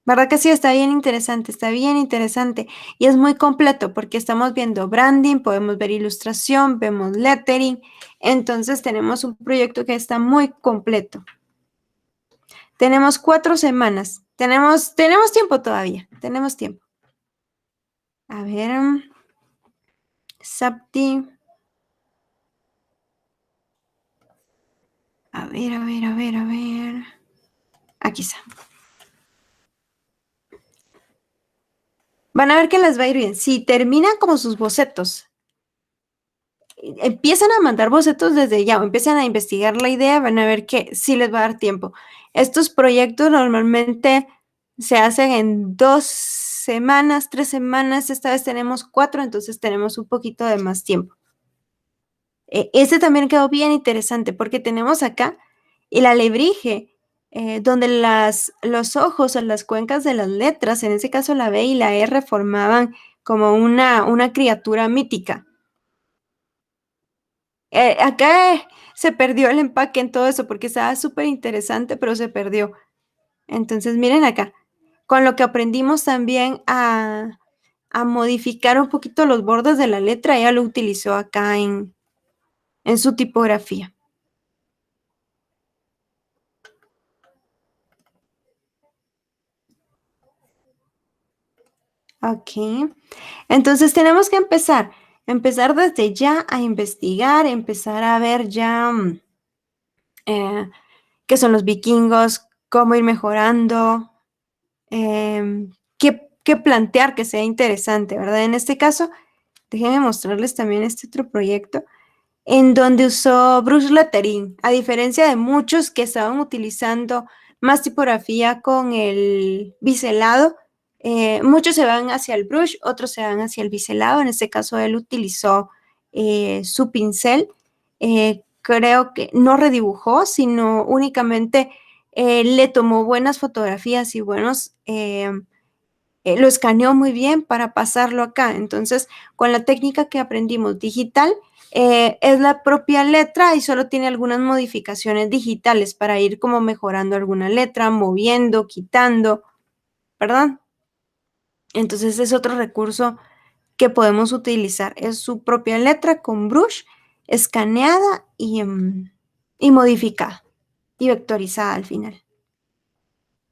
¿Verdad que sí? Está bien interesante, está bien interesante. Y es muy completo porque estamos viendo branding, podemos ver ilustración, vemos lettering. Entonces tenemos un proyecto que está muy completo. Tenemos 4 semanas. Tenemos tiempo todavía. Tenemos tiempo. A ver. Sapti. A ver, a ver, a ver, a ver. Aquí está. Van a ver que les va a ir bien. Si terminan como sus bocetos, empiezan a mandar bocetos desde ya o empiezan a investigar la idea, van a ver que sí les va a dar tiempo. Estos proyectos normalmente se hacen en 2 semanas, 3 semanas. Esta vez tenemos 4, entonces tenemos un poquito de más tiempo. Este también quedó bien interesante porque tenemos acá el alebrije, donde los ojos o las cuencas de las letras, en ese caso la B y la R, formaban como una criatura mítica. Acá se perdió el empaque en todo eso porque estaba súper interesante, pero se perdió. Entonces, miren acá, con lo que aprendimos también a modificar un poquito los bordes de la letra, ella lo utilizó acá en su tipografía. Ok, entonces tenemos que empezar desde ya a investigar, empezar a ver ya qué son los vikingos, cómo ir mejorando, qué plantear que sea interesante, ¿verdad? En este caso, déjenme mostrarles también este otro proyecto en donde usó brush lettering, a diferencia de muchos que estaban utilizando más tipografía con el biselado. Muchos se van hacia el brush, otros se van hacia el biselado. En este caso, él utilizó su pincel creo que no redibujó, sino únicamente le tomó buenas fotografías y buenos, lo escaneó muy bien para pasarlo acá. Entonces, con la técnica que aprendimos digital, es la propia letra y solo tiene algunas modificaciones digitales para ir como mejorando alguna letra, moviendo, quitando, ¿verdad? Entonces es otro recurso que podemos utilizar. Es su propia letra con brush, escaneada y modificada y vectorizada al final.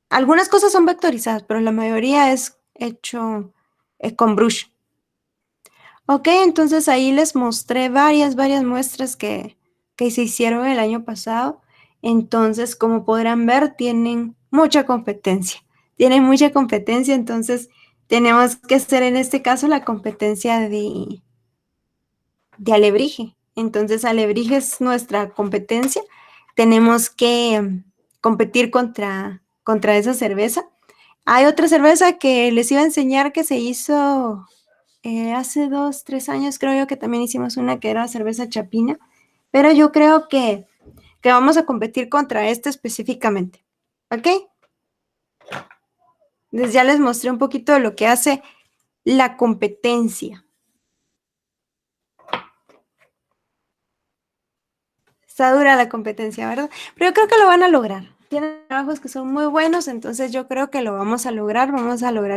Algunas cosas son vectorizadas, pero la mayoría es hecho con brush. Ok, entonces ahí les mostré varias muestras que se hicieron el año pasado. Entonces, como podrán ver, tienen mucha competencia. Tienen mucha competencia, entonces tenemos que hacer en este caso la competencia de Alebrije. Entonces, Alebrije es nuestra competencia. Tenemos que competir contra esa cerveza. Hay otra cerveza que les iba a enseñar que se hizo hace 2, 3 años, creo yo que también hicimos una que era cerveza chapina, pero yo creo que vamos a competir contra esta específicamente, ¿ok? Entonces ya les mostré un poquito de lo que hace la competencia. Está dura la competencia, ¿verdad? Pero yo creo que lo van a lograr. Tienen trabajos que son muy buenos, entonces yo creo que lo vamos a lograr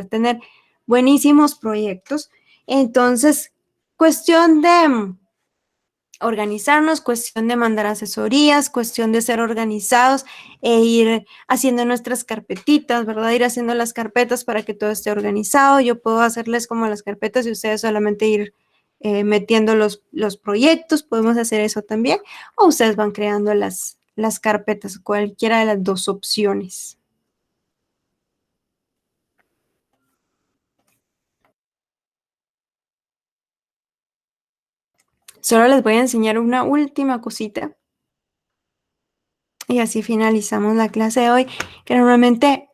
tener buenísimos proyectos. Entonces, cuestión de organizarnos, cuestión de mandar asesorías, cuestión de ser organizados e ir haciendo nuestras carpetitas, ¿verdad? Ir haciendo las carpetas para que todo esté organizado. Yo puedo hacerles como las carpetas y ustedes solamente ir metiendo los proyectos, podemos hacer eso también, o ustedes van creando las carpetas, cualquiera de las dos opciones. Solo les voy a enseñar una última cosita. Y así finalizamos la clase de hoy, que normalmente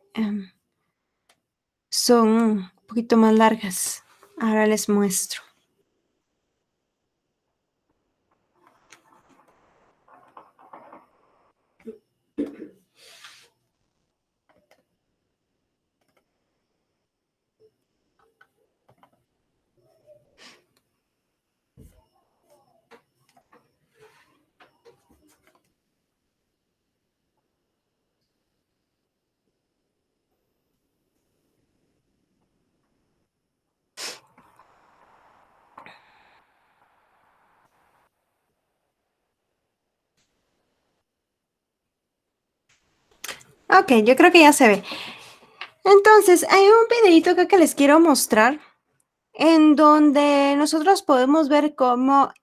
son un poquito más largas. Ahora les muestro. Ok, yo creo que ya se ve. Entonces, hay un videito acá que les quiero mostrar en donde nosotros podemos ver cómo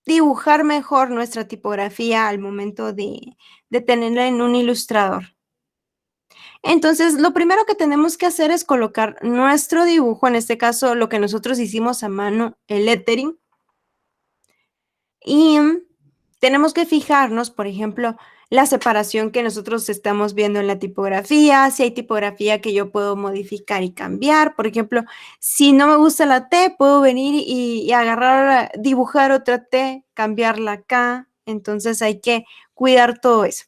dibujar mejor nuestra tipografía al momento de tenerla en un ilustrador. Entonces, lo primero que tenemos que hacer es colocar nuestro dibujo, en este caso lo que nosotros hicimos a mano, el lettering, y tenemos que fijarnos, por ejemplo, la separación que nosotros estamos viendo en la tipografía, si hay tipografía que yo puedo modificar y cambiar. Por ejemplo, si no me gusta la T, puedo venir y agarrar, dibujar otra T, cambiarla acá. Entonces hay que cuidar todo eso.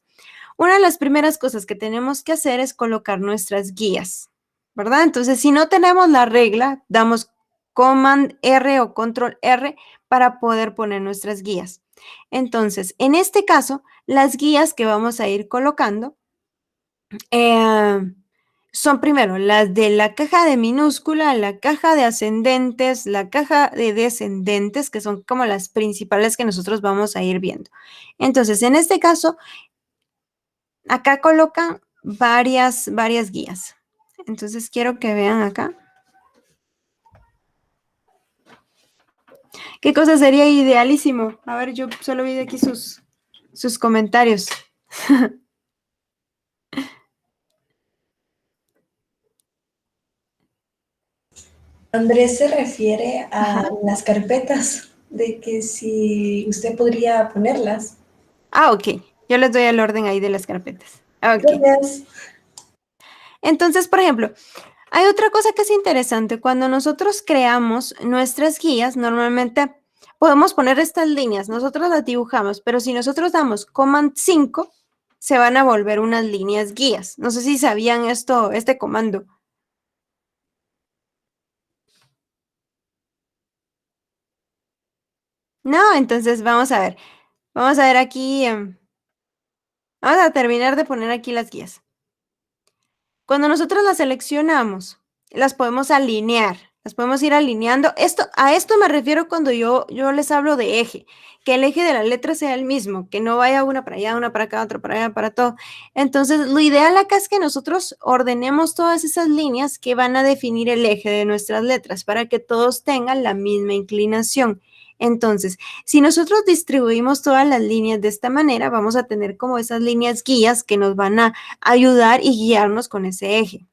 Una de las primeras cosas que tenemos que hacer es colocar nuestras guías, ¿verdad? Entonces, si no tenemos la regla, damos Command R o Control R para poder poner nuestras guías. Entonces, en este caso, las guías que vamos a ir colocando son primero las de la caja de minúscula, la caja de ascendentes, la caja de descendentes, que son como las principales que nosotros vamos a ir viendo. Entonces, en este caso, acá colocan varias guías. Entonces, quiero que vean acá. ¿Qué cosa sería idealísimo? A ver, yo solo vi de aquí sus comentarios. Andrés se refiere a Ajá. las carpetas, de que si usted podría ponerlas. Ah, ok. Yo les doy el orden ahí de las carpetas. Ok. Gracias. Entonces, por ejemplo, hay otra cosa que es interesante. Cuando nosotros creamos nuestras guías, normalmente Podemos poner estas líneas, nosotros las dibujamos, pero si nosotros damos Command 5, se van a volver unas líneas guías. No sé si sabían esto, este comando. No, entonces vamos a ver. Vamos a ver aquí, vamos a terminar de poner aquí las guías. Cuando nosotros las seleccionamos, las podemos alinear, las podemos ir alineando. A esto me refiero cuando yo les hablo de eje, que el eje de la letra sea el mismo, que no vaya una para allá, una para acá, otra para allá, para todo. Entonces, lo ideal acá es que nosotros ordenemos todas esas líneas que van a definir el eje de nuestras letras para que todos tengan la misma inclinación. Entonces, si nosotros distribuimos todas las líneas de esta manera, vamos a tener como esas líneas guías que nos van a ayudar y guiarnos con ese eje.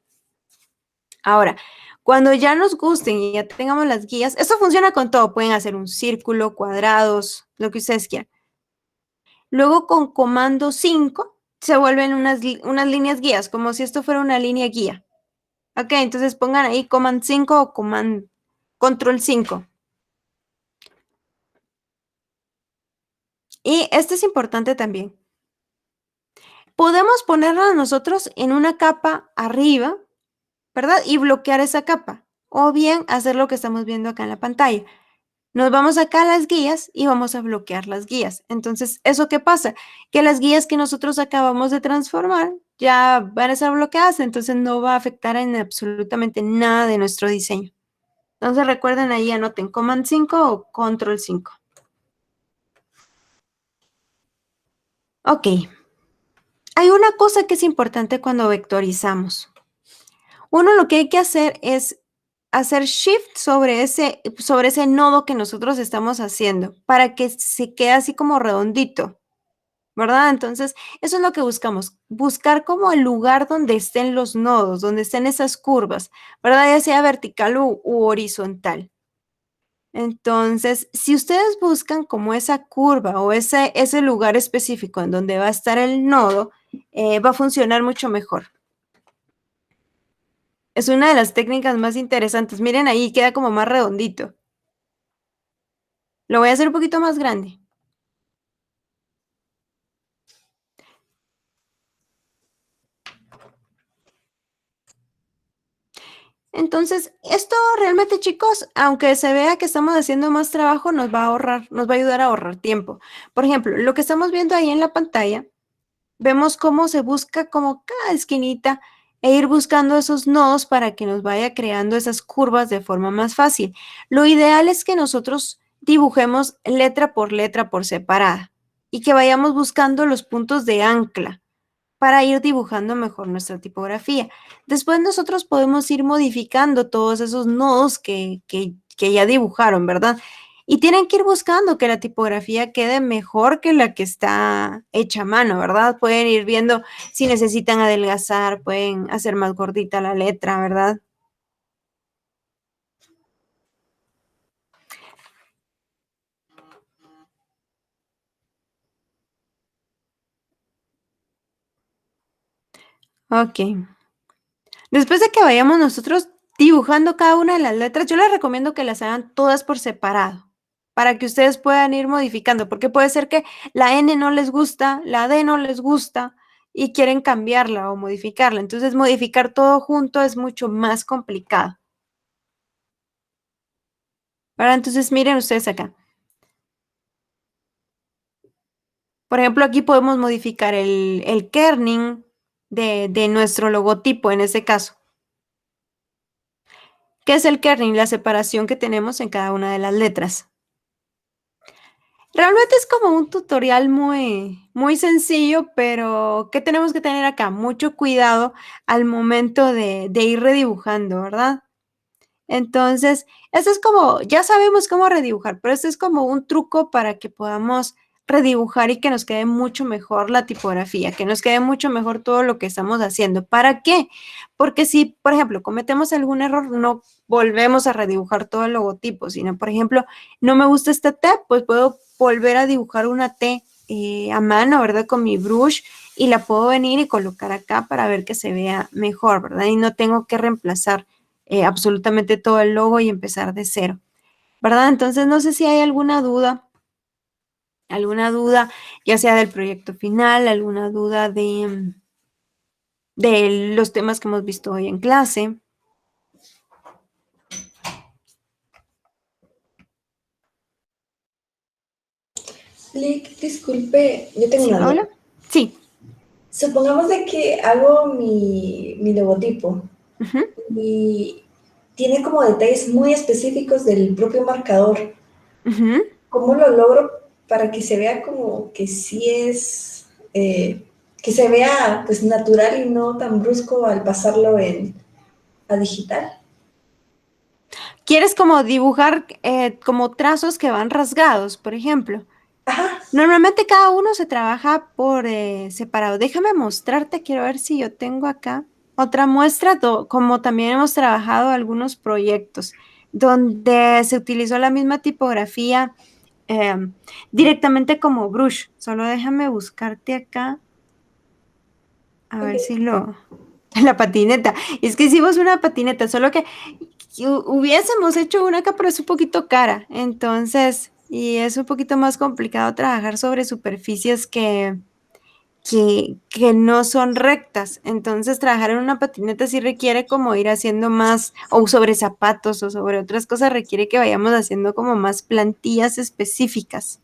Ahora, cuando ya nos gusten y ya tengamos las guías, esto funciona con todo. Pueden hacer un círculo, cuadrados, lo que ustedes quieran. Luego con comando 5 se vuelven unas líneas guías, como si esto fuera una línea guía. Ok, entonces pongan ahí command 5 o control 5. Y esto es importante también. Podemos ponernos nosotros en una capa arriba, ¿verdad? Y bloquear esa capa. O bien hacer lo que estamos viendo acá en la pantalla. Nos vamos acá a las guías y vamos a bloquear las guías. Entonces, ¿eso qué pasa? Que las guías que nosotros acabamos de transformar ya van a estar bloqueadas, entonces no va a afectar en absolutamente nada de nuestro diseño. Entonces, recuerden ahí, anoten Command 5 o Control 5. Ok. Hay una cosa que es importante cuando vectorizamos. Uno lo que hay que hacer es hacer shift sobre ese nodo que nosotros estamos haciendo para que se quede así como redondito, ¿verdad? Entonces, eso es lo que buscamos, buscar como el lugar donde estén los nodos, donde estén esas curvas, ¿verdad? Ya sea vertical u horizontal. Entonces, si ustedes buscan como esa curva o ese lugar específico en donde va a estar el nodo, va a funcionar mucho mejor. Es una de las técnicas más interesantes. Miren ahí, queda como más redondito. Lo voy a hacer un poquito más grande. Entonces, esto realmente, chicos, aunque se vea que estamos haciendo más trabajo, nos va a ahorrar, nos va a ayudar a ahorrar tiempo. Por ejemplo, lo que estamos viendo ahí en la pantalla, vemos cómo se busca como cada esquinita e ir buscando esos nodos para que nos vaya creando esas curvas de forma más fácil. Lo ideal es que nosotros dibujemos letra por separada y que vayamos buscando los puntos de ancla para ir dibujando mejor nuestra tipografía. Después nosotros podemos ir modificando todos esos nodos que ya dibujaron, ¿verdad? Y tienen que ir buscando que la tipografía quede mejor que la que está hecha a mano, ¿verdad? Pueden ir viendo si necesitan adelgazar, pueden hacer más gordita la letra, ¿verdad? Ok. Después de que vayamos nosotros dibujando cada una de las letras, yo les recomiendo que las hagan todas por separado, para que ustedes puedan ir modificando, porque puede ser que la N no les gusta, la D no les gusta y quieren cambiarla o modificarla. Entonces, modificar todo junto es mucho más complicado. Ahora, entonces, miren ustedes acá. Por ejemplo, aquí podemos modificar el kerning de nuestro logotipo en este caso. ¿Qué es el kerning? La separación que tenemos en cada una de las letras. Realmente es como un tutorial muy sencillo, pero ¿qué tenemos que tener acá? Mucho cuidado al momento de ir redibujando, ¿verdad? Entonces, esto es como, ya sabemos cómo redibujar, pero esto es como un truco para que podamos redibujar y que nos quede mucho mejor la tipografía, que nos quede mucho mejor todo lo que estamos haciendo. ¿Para qué? Porque si, por ejemplo, cometemos algún error, no volvemos a redibujar todo el logotipo, sino, por ejemplo, no me gusta esta T, pues puedo volver a dibujar una T a mano, ¿verdad? Con mi brush y la puedo venir y colocar acá para ver que se vea mejor, ¿verdad? Y no tengo que reemplazar absolutamente todo el logo y empezar de cero, ¿verdad? Entonces, no sé si hay alguna duda, ya sea del proyecto final, alguna duda de los temas que hemos visto hoy en clase. Lick, disculpe, yo tengo ¿Sí, una duda. Paula? Sí. Supongamos de que hago mi logotipo Ujú, y tiene como detalles muy específicos del propio marcador. ujú. ¿Cómo lo logro para que se vea como que sí es, que se vea pues natural y no tan brusco al pasarlo a digital? ¿Quieres como dibujar como trazos que van rasgados, por ejemplo? Ajá, Normalmente cada uno se trabaja por separado. Déjame mostrarte, quiero ver si yo tengo acá otra muestra, como también hemos trabajado algunos proyectos donde se utilizó la misma tipografía directamente como brush. Solo déjame buscarte acá, a ver ok. si lo... La patineta. Es que hicimos una patineta, solo que hubiésemos hecho una acá, pero es un poquito cara. Entonces, y es un poquito más complicado trabajar sobre superficies que no son rectas. Entonces, trabajar en una patineta sí requiere como ir haciendo más, o sobre zapatos o sobre otras cosas, requiere que vayamos haciendo como más plantillas específicas.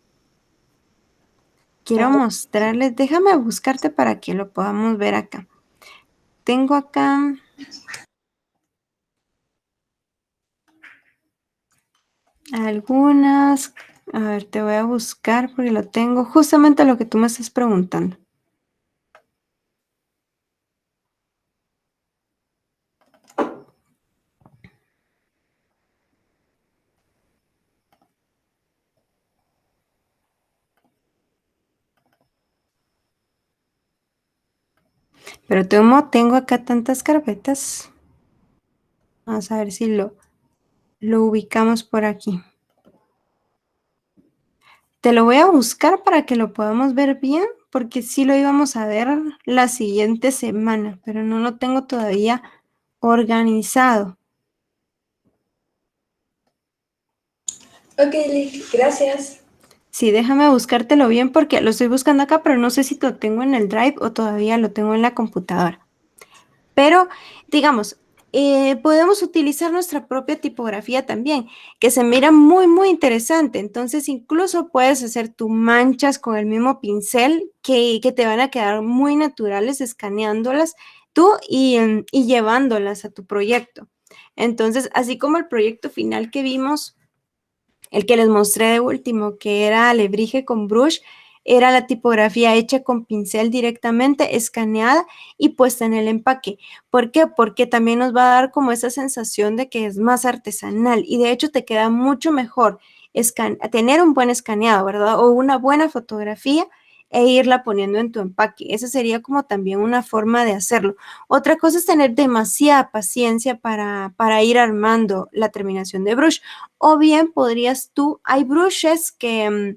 Quiero Ah, mostrarles, déjame buscarte para que lo podamos ver acá. Tengo acá algunas, a ver, te voy a buscar porque lo tengo justamente lo que tú me estás preguntando. Pero tengo acá tantas carpetas. Vamos a ver si lo ubicamos por aquí. Te lo voy a buscar para que lo podamos ver bien, porque sí lo íbamos a ver la siguiente semana, pero no lo tengo todavía organizado. ok, Lick, gracias. Sí, déjame buscártelo bien porque lo estoy buscando acá, pero no sé si lo tengo en el Drive o todavía lo tengo en la computadora. Pero, digamos, podemos utilizar nuestra propia tipografía también, que se mira muy, muy interesante. Entonces, incluso puedes hacer tus manchas con el mismo pincel que te van a quedar muy naturales escaneándolas tú y llevándolas a tu proyecto. Entonces, así como el proyecto final que vimos, el que les mostré de último, que era alebrije con brush, era la tipografía hecha con pincel directamente, escaneada y puesta en el empaque. ¿Por qué? Porque también nos va a dar como esa sensación de que es más artesanal y de hecho te queda mucho mejor tener un buen escaneado, ¿verdad? O una buena fotografía e irla poniendo en tu empaque. Esa sería como también una forma de hacerlo. Otra cosa es tener demasiada paciencia para ir armando la terminación de brush. O bien podrías tú, hay brushes que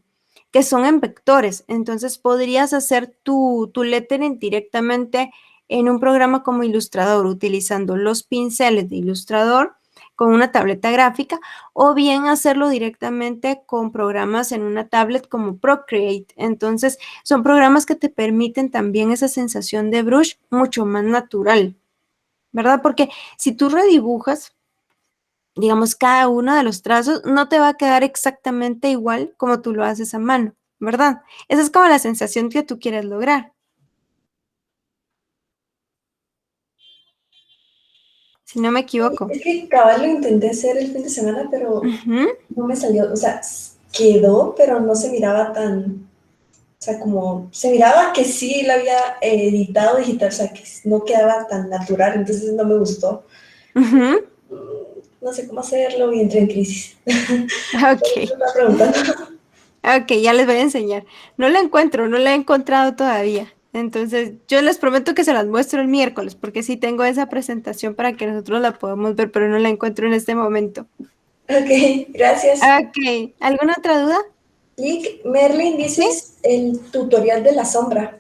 son en vectores, entonces podrías hacer tu lettering directamente en un programa como Illustrator, utilizando los pinceles de Illustrator con una tableta gráfica, o bien hacerlo directamente con programas en una tablet como Procreate. Entonces, son programas que te permiten también esa sensación de brush mucho más natural, ¿verdad? Porque si tú redibujas, digamos, cada uno de los trazos no te va a quedar exactamente igual como tú lo haces a mano, ¿verdad? Esa es como la sensación que tú quieres lograr, si no me equivoco. Es que cabal lo intenté hacer el fin de semana, pero Ujú, no me salió. O sea, quedó, pero no se miraba tan, o sea, como se miraba que sí lo había editado digital, o sea, que no quedaba tan natural, entonces no me gustó. ujú. No sé cómo hacerlo y entré en crisis. Por eso me Ok, estaba preguntando. ok, ya les voy a enseñar. No la encuentro, no la he encontrado todavía. Entonces, yo les prometo que se las muestro el miércoles, porque sí tengo esa presentación para que nosotros la podamos ver, pero no la encuentro en este momento. Ok, gracias. Ok, ¿alguna otra duda? Lick, Merlin, ¿Sí? dices el tutorial de la sombra.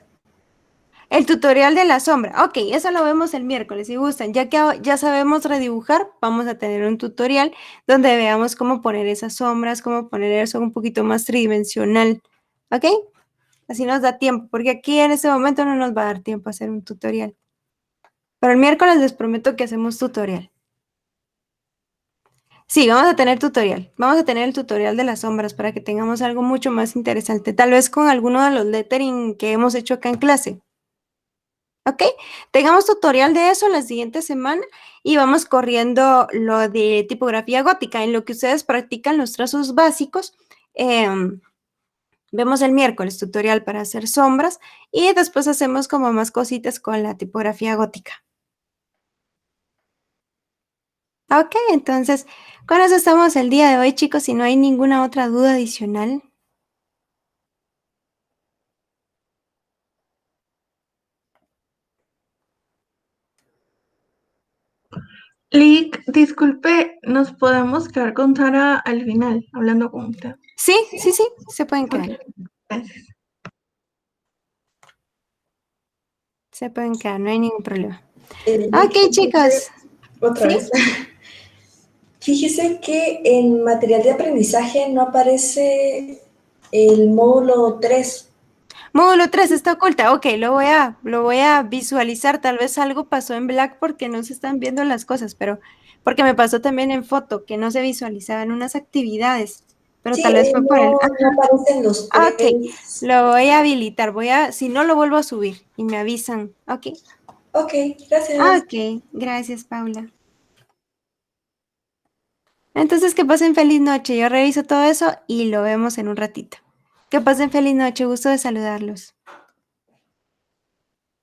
El tutorial de la sombra. Ok, eso lo vemos el miércoles si gustan. Ya que ya sabemos redibujar, vamos a tener un tutorial donde veamos cómo poner esas sombras, cómo poner eso un poquito más tridimensional. ¿Ok? Así nos da tiempo, porque aquí en este momento no nos va a dar tiempo a hacer un tutorial. Pero el miércoles les prometo que hacemos tutorial. Sí, vamos a tener tutorial. Vamos a tener el tutorial de las sombras para que tengamos algo mucho más interesante. Tal vez con alguno de los lettering que hemos hecho acá en clase. ¿Ok? Tengamos tutorial de eso la siguiente semana y vamos corriendo lo de tipografía gótica. En lo que ustedes practican los trazos básicos, vemos el miércoles tutorial para hacer sombras y después hacemos como más cositas con la tipografía gótica. Ok, entonces con eso estamos el día de hoy, chicos, si no hay ninguna otra duda adicional. Lick, disculpe, ¿nos podemos quedar con Sara al final, hablando con usted? Sí, se pueden quedar. Gracias. Se pueden quedar, no hay ningún problema. Nick, Ok, chicos. otra ¿Sí? vez. Fíjese que en material de aprendizaje no aparece el módulo 3. Módulo 3 está oculta. Ok, lo voy a visualizar. Tal vez algo pasó en Black porque no se están viendo las cosas, pero porque me pasó también en foto que no se visualizaban unas actividades. Pero Sí, tal vez fue por el... no aparecen los Ok, 3. lo voy a habilitar. Si no, lo vuelvo a subir y me avisan. Ok. Ok, gracias. Ok, gracias, Paula. Entonces, que pasen feliz noche. Yo reviso todo eso y lo vemos en un ratito. Que pasen feliz noche. Gusto de saludarlos.